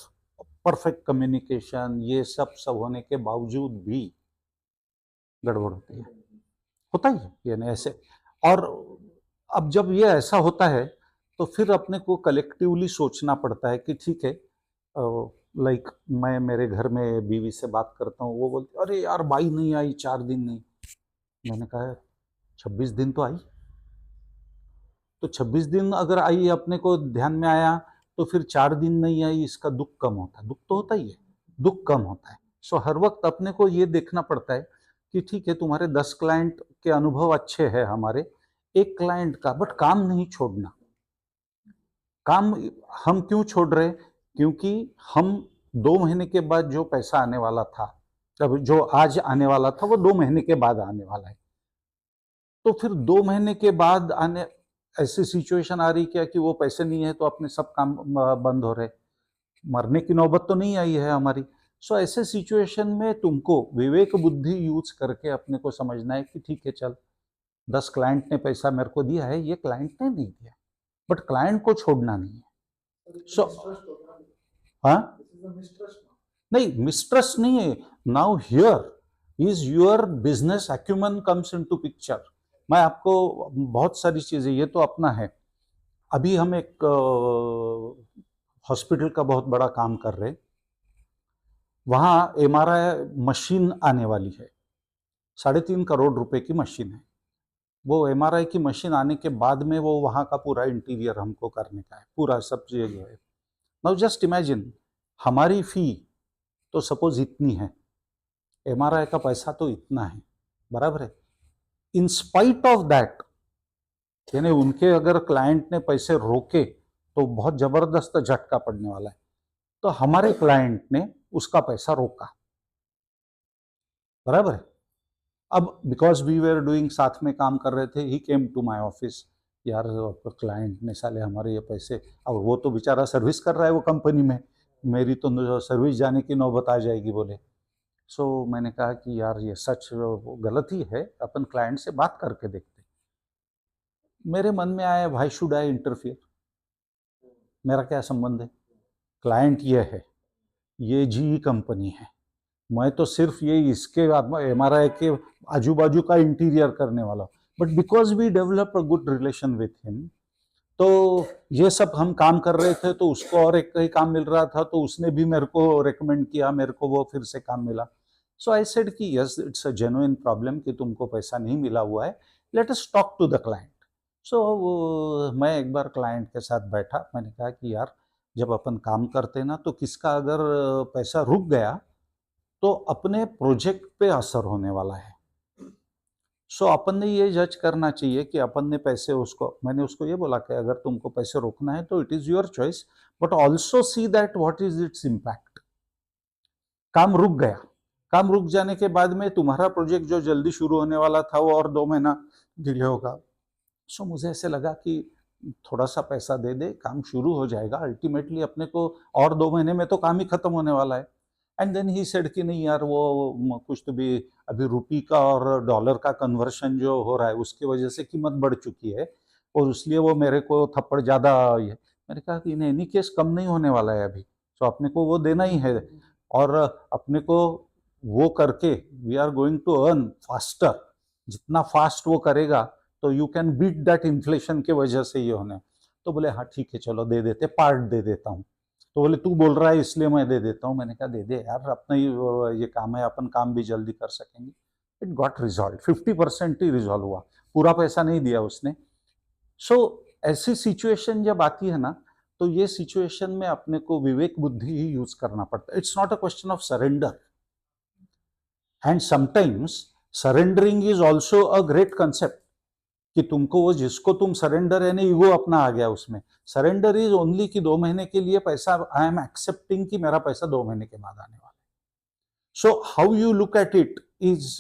परफेक्ट कम्युनिकेशन, ये सब होने के बावजूद भी गड़बड़ होती है, होता ही है यानी ऐसे। और अब जब ये ऐसा होता है तो फिर अपने को कलेक्टिवली सोचना पड़ता है कि ठीक है, लाइक मैं मेरे घर में बीवी से बात करता हूँ, वो बोलती अरे यार बाई नहीं आई 4 दिन नहीं। मैंने कहा 26 दिन तो आई, तो 26 दिन अगर आई अपने को ध्यान में आया, तो फिर 4 दिन नहीं आई, इसका दुख कम होता है। दुख तो होता ही है, दुख कम होता है। सो हर वक्त अपने को ये देखना पड़ता है कि ठीक है तुम्हारे 10 क्लाइंट के अनुभव अच्छे हैं हमारे, एक क्लाइंट का, बट काम नहीं छोड़ना। काम हम क्यों छोड़ रहे? क्योंकि हम 2 महीने के बाद जो पैसा आने वाला था, अब जो आज आने वाला था वो 2 महीने के बाद आने वाला है। तो फिर 2 महीने के बाद आने, ऐसी सिचुएशन आ रही क्या कि वो पैसे नहीं है तो अपने सब काम बंद हो रहे, मरने की नौबत तो नहीं आई है हमारी। सो ऐसे सिचुएशन में तुमको विवेक बुद्धि यूज करके अपने को समझना है कि ठीक है चल, 10 क्लाइंट ने पैसा मेरे को दिया है, ये क्लाइंट ने नहीं दिया, बट क्लाइंट को छोड़ना नहीं है। सो हाँ, नहीं मिस्ट्रस्ट नहीं है। Now here is your business acumen comes into picture. मैं आपको बहुत सारी चीजें, ये तो अपना है। अभी हम एक हॉस्पिटल का बहुत बड़ा काम कर रहे, वहाँ MRI मशीन आने वाली है, 3.5 करोड़ रुपए की मशीन है। वो MRI की मशीन आने के बाद में वो वहाँ का पूरा इंटीरियर हमको करने का है, पूरा सब चीज़ जो है। नाउ जस्ट इमेजिन, हमारी फी तो सपोज इतनी है, MRI का पैसा तो इतना है, बराबर है। इन स्पाइट ऑफ दैट, यानी उनके अगर क्लाइंट ने पैसे रोके तो बहुत जबरदस्त झटका पड़ने वाला है। तो हमारे क्लाइंट ने उसका पैसा रोका, बराबर है। अब बिकॉज वी वेर डूइंग, साथ में काम कर रहे थे, ही केम टू माय ऑफिस, यार क्लाइंट ने साले हमारे ये पैसे, अब वो तो बेचारा सर्विस कर रहा है वो कंपनी में, मेरी तो सर्विस जाने की नौबत आ जाएगी बोले। सो मैंने कहा कि यार ये सच गलत ही है, अपन क्लाइंट से बात करके देखते। मेरे मन में आया, भाई शुड आई इंटरफियर, मेरा क्या संबंध है? क्लाइंट ये है, ये GE कंपनी है, मैं तो सिर्फ ये इसके MRI के आजू बाजू का इंटीरियर करने वाला। But because we develop a good relation with him, तो ये सब हम काम कर रहे थे, तो उसको और एक कहीं काम मिल रहा था, तो उसने भी मेरे को रेकमेंड किया, मेरे को वो फिर से काम मिला। सो आई सेड कि yes it's a genuine problem कि तुमको पैसा नहीं मिला हुआ है, let us talk to the client. So मैं एक बार क्लाइंट के साथ बैठा, मैंने कहा कि यार जब अपन काम करते ना, तो किसका अगर पैसा रुक गया तो अपने प्रोजेक्ट पे असर होने वाला है। सो अपन ने ये जज करना चाहिए कि अपन ने पैसे उसको, मैंने उसको ये बोला कि अगर तुमको पैसे रोकना है तो it is your choice, but also see that what is its impact. काम रुक गया, काम रुक जाने के बाद में तुम्हारा प्रोजेक्ट जो जल्दी शुरू होने वाला था वो और 2 महीना डिले होगा। सो मुझे ऐसे लगा कि थोड़ा सा पैसा दे दे, काम शुरू हो जाएगा, अल्टीमेटली अपने को और 2 महीने में तो काम ही खत्म होने वाला है। एंड देन ही सेड कि नहीं यार, वो कुछ तो भी अभी रुपी का और डॉलर का कन्वर्शन जो हो रहा है उसकी वजह से कीमत बढ़ चुकी है, और इसलिए वो मेरे को थप्पड़ ज़्यादा ये। मैंने कहा कि नहीं, एनी केस कम नहीं होने वाला है अभी, तो अपने को वो देना ही है, और अपने को वो करके we are going to earn faster. जितना फास्ट वो करेगा तो you can beat that inflation के वजह से ये होने। तो बोले हाँ ठीक है चलो दे देते, पार्ट दे देता हूँ। तो बोले तू बोल रहा है इसलिए मैं दे देता हूँ। मैंने कहा दे दे यार, अपना ही ये काम है, अपन काम भी जल्दी कर सकेंगे। It got resolve, 50% he resolve हुआ, पूरा पैसा नहीं दिया उसने। सो ऐसी सिचुएशन जब आती है ना, तो ये सिचुएशन में अपने को विवेक बुद्धि ही यूज करना पड़ता है। It's not a question of surrender, and sometimes surrendering is also a great concept, कि तुमको वो जिसको तुम सरेंडर है ना, ईगो अपना आ गया उसमें। सरेंडर इज ओनली कि 2 महीने के लिए पैसा, आई एम एक्सेप्टिंग कि मेरा पैसा 2 महीने के बाद आने वाला है। So how you look at it is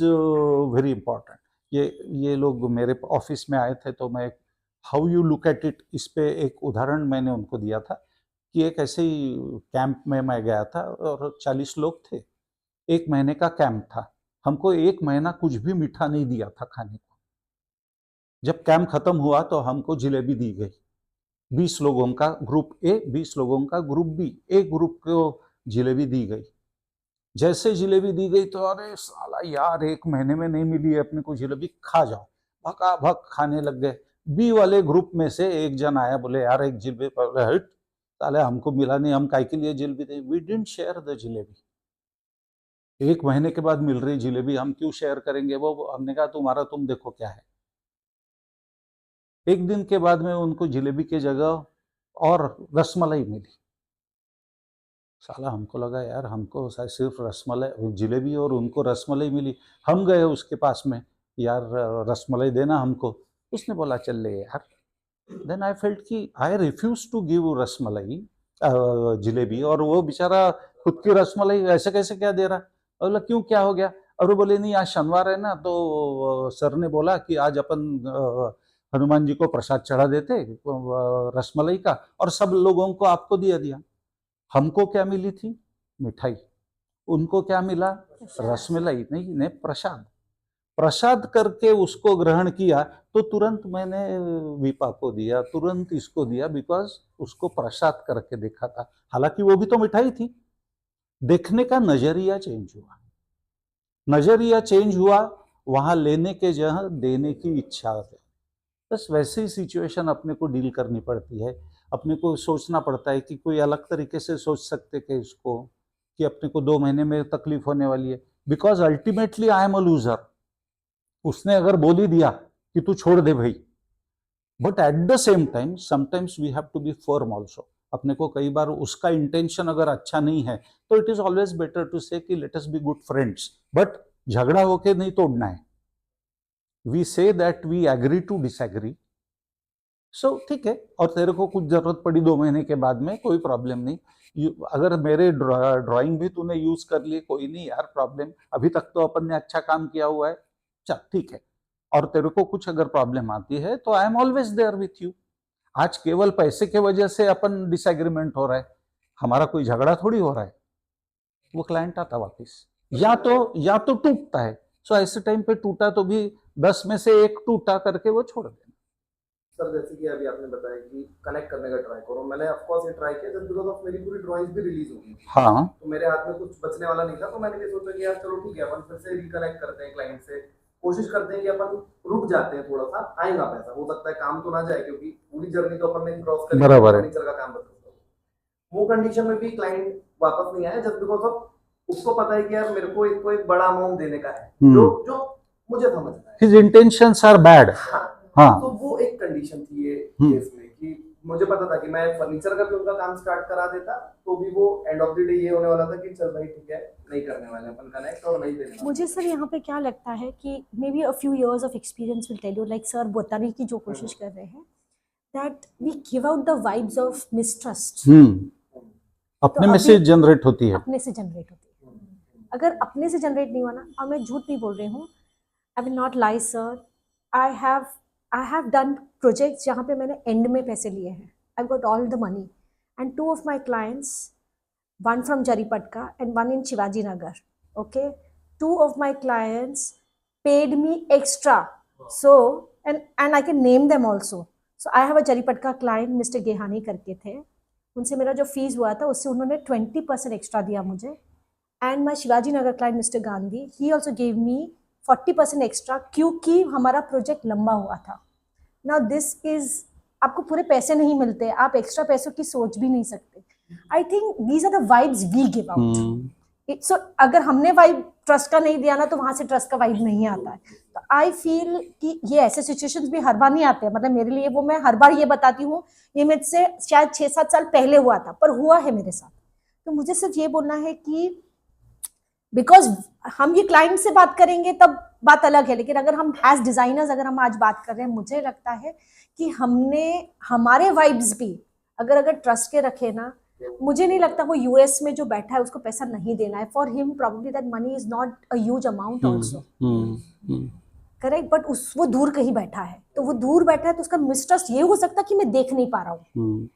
very important. ये लोग मेरे ऑफिस में आए थे तो मैं how you look at it इस पे एक उदाहरण मैंने उनको दिया था कि एक ऐसे ही कैंप में मैं गया था और 40 लोग थे। 1 महीने का कैंप था, हमको 1 महीना कुछ भी मीठा नहीं दिया था खाने को। जब कैंप खत्म हुआ तो हमको जिलेबी दी गई, 20 लोगों का ग्रुप ए, 20 लोगों का ग्रुप बी। एक ग्रुप को जिलेबी दी गई। जैसे जिलेबी दी गई तो अरे साला यार 1 महीने में नहीं मिली है अपने को जिलेबी, खा जाओ, भका भक खाने लग गए। बी वाले ग्रुप में से एक जन आया, बोले यार एक जिलेबी, हट साले हमको मिला नहीं, हम काय के लिए जिलेबी दें। We didn't share the jalebi. 1 महीने के बाद मिल रही जिलेबी हम क्यों शेयर करेंगे? वो हमने कहा तुम्हारा तुम देखो क्या है। 1 दिन के बाद में उनको जिलेबी के जगह और रसमलाई मिली। साला हमको लगा यार हमको सिर्फ रसमलाई जिलेबी और उनको रसमलाई मिली। हम गए उसके पास में, यार रसमलाई देना हमको। उसने बोला चल ले यार। देन आई फेल्ट कि I refuse to give rasmalai jalebi, और वो बेचारा खुद की रसमलाई ऐसे कैसे क्या दे रहा। बोला क्यों, क्या हो गया? और वो बोले नहीं आज शनिवार है ना, तो सर ने बोला कि आज अपन हनुमान जी को प्रसाद चढ़ा देते रसमलाई का, और सब लोगों को आपको दिया। हमको क्या मिली थी? मिठाई। उनको क्या मिला? रसमलाई नहीं प्रसाद। प्रसाद करके उसको ग्रहण किया तो तुरंत मैंने विपा को दिया, तुरंत इसको दिया, बिकॉज उसको प्रसाद करके देखा था। हालांकि वो भी तो मिठाई थी। देखने का नजरिया चेंज हुआ, नजरिया चेंज हुआ, वहां लेने के जगह देने की इच्छा है। बस वैसे ही सिचुएशन अपने को डील करनी पड़ती है। अपने को सोचना पड़ता है कि कोई अलग तरीके से सोच सकते कि इसको, कि अपने को 2 महीने में तकलीफ होने वाली है, because ultimately I am a loser. उसने अगर बोल ही दिया कि तू छोड़ दे भाई, but at the same time sometimes we have to be firm also. अपने को कई बार उसका इंटेंशन अगर अच्छा नहीं है तो it is always better to say कि let us be good friends, but झगड़ा होके नहीं तोड़ना है। We say that we agree to disagree. So ठीक है, और तेरे को कुछ जरूरत पड़ी 2 महीने के बाद में, कोई प्रॉब्लम नहीं। अगर मेरे ड्राइंग भी तूने यूज कर ली, कोई नहीं यार प्रॉब्लम, अभी तक तो अपन ने अच्छा काम किया हुआ है, चल ठीक है। और तेरे को कुछ अगर प्रॉब्लम आती है तो I am always there with you. आज केवल पैसे के वजह से अपन डिसएग्रीमेंट हो रहा है, हमारा कोई झगड़ा थोड़ी हो रहा है। वो क्लाइंट आता वापिस, या तो टूटता है। सो ऐसे टाइम पे टूटा तो भी 10 में से 1 टूटा करके वो छोड़ देना। सर जैसे कि अभी आपने बताया कि कनेक्ट करने का ट्राई करो, मैंने ऑफ कोर्स ये ट्राई किया जस्ट बिकॉज ऑफ मेरी पूरी ड्राइंग्स भी रिलीज हो गई। हाँ, तो मेरे हाथ में कुछ बचने वाला नहीं था, तो मैंने ये सोचा कि यार चलो ठीक है अपन फिर से रिकनेक्ट करते हैं क्लाइंट से, कोशिश करते हैं कि अपन रुक जाते हैं, थोड़ा सा आएगा पैसा, हो सकता है काम तो ना जाए क्योंकि पूरी जर्नी तो अपन ने क्रॉस कर लिया, बराबर है। फर्नीचर का काम बता। वो कंडीशन में भी क्लाइंट वापस नहीं आया जस्ट बिकॉज ऑफ उसको पता है कि यार मेरे को एक बड़ा अमाउंट देने का है, जो मुझे समझना है। His intentions are bad. हाँ, तो वो एक कंडीशन थी ये केस में कि मुझे पता था कि मैं फर्नीचर का भी उनका काम स्टार्ट करा देता तो भी वो एंड ऑफ द डे ये होने वाला था कि चल भाई ठीक है नहीं करने वाले अपन कनेक्ट और नहीं देने वाले। मुझे सर यहाँ पे क्या लगता है कि maybe a few years of experience will tell you, like sir बताने की जो कोशिश कर रहे हैं, that we give out the vibes of mistrust. अपने में से जनरेट होती है, अपने से जनरेट होती है। अगर अपने से जनरेट नहीं हुआ ना, और मैं झूठ नहीं बोल रही हूँ, I will not lie sir, I have done projects जहाँ पे मैंने एंड में पैसे लिए हैं, I got all the money, and 2 of my clients, one from Jaripatka and one in Shivaji Nagar, okay, 2 of my clients paid me extra, so and I can name them also. So I have a Jaripatka client, Mr. Gehani करके थे, उनसे मेरा जो fees हुआ था उससे उन्होंने 20% extra दिया मुझे, and my Shivaji Nagar client mister Gandhi, he also gave me 40% extra क्योंकि हमारा प्रोजेक्ट लंबा हुआ था। नाउ दिस इज, आपको पूरे पैसे नहीं मिलते, आप एक्स्ट्रा पैसों की सोच भी नहीं सकते। I think these are the vibes we give out. So अगर हमने वाइब ट्रस्ट का नहीं दिया ना तो वहां से ट्रस्ट का वाइब नहीं आता है। तो आई फील कि ये ऐसे सिचुएशंस भी हर बार नहीं आते हैं, मतलब मेरे लिए वो, मैं हर बार ये बताती हूँ, ये मेरे से शायद 6-7 साल पहले हुआ था पर हुआ है मेरे साथ। तो मुझे सिर्फ ये बोलना है कि बिकॉज हम ये क्लाइंट से बात करेंगे तब बात अलग है, लेकिन अगर हम एज डिजाइनर्स अगर हम आज बात कर रहे हैं, मुझे लगता है कि हमने हमारे वाइब्स भी अगर ट्रस्ट के रखे ना, मुझे नहीं लगता वो यूएस में जो बैठा है उसको पैसा नहीं देना है. For him probably that money is not a huge amount also, correct. But वो दूर कहीं बैठा है, तो वो दूर बैठा है तो उसका मिसट्रस्ट ये हो सकता है कि मैं देख नहीं पा रहा हूँ.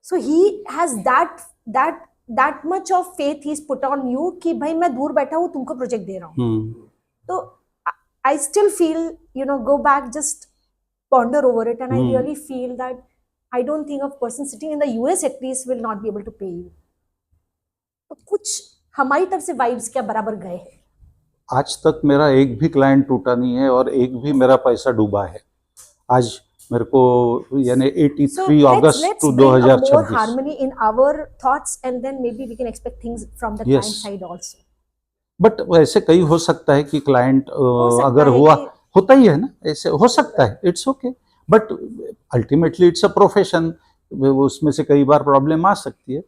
So he has that much of faith he is put on you कि भाई मैं दूर बैठा हूँ, तुमको प्रोजेक्ट दे रहा हूँ. तो I still feel go back, just ponder over it, and I really feel that I don't think a person sitting in the US at least will not be able to pay you. तो कुछ हमारी तरफ से vibes क्या बराबर गए हैं. आज तक मेरा एक भी क्लाइंट टूटा नहीं है और एक भी मेरा पैसा डूबा है. आज मेरे को यानी 83 अगस्त 2026. more harmony in our thoughts, and then maybe we can expect things from the client side also. But ऐसे कई हो सकता है कि क्लाइंट अगर हुआ होता ही है ना, ऐसे हो सकता है, it's okay. But ultimately it's a profession, उसमें से कई बार प्रॉब्लम आ सकती है.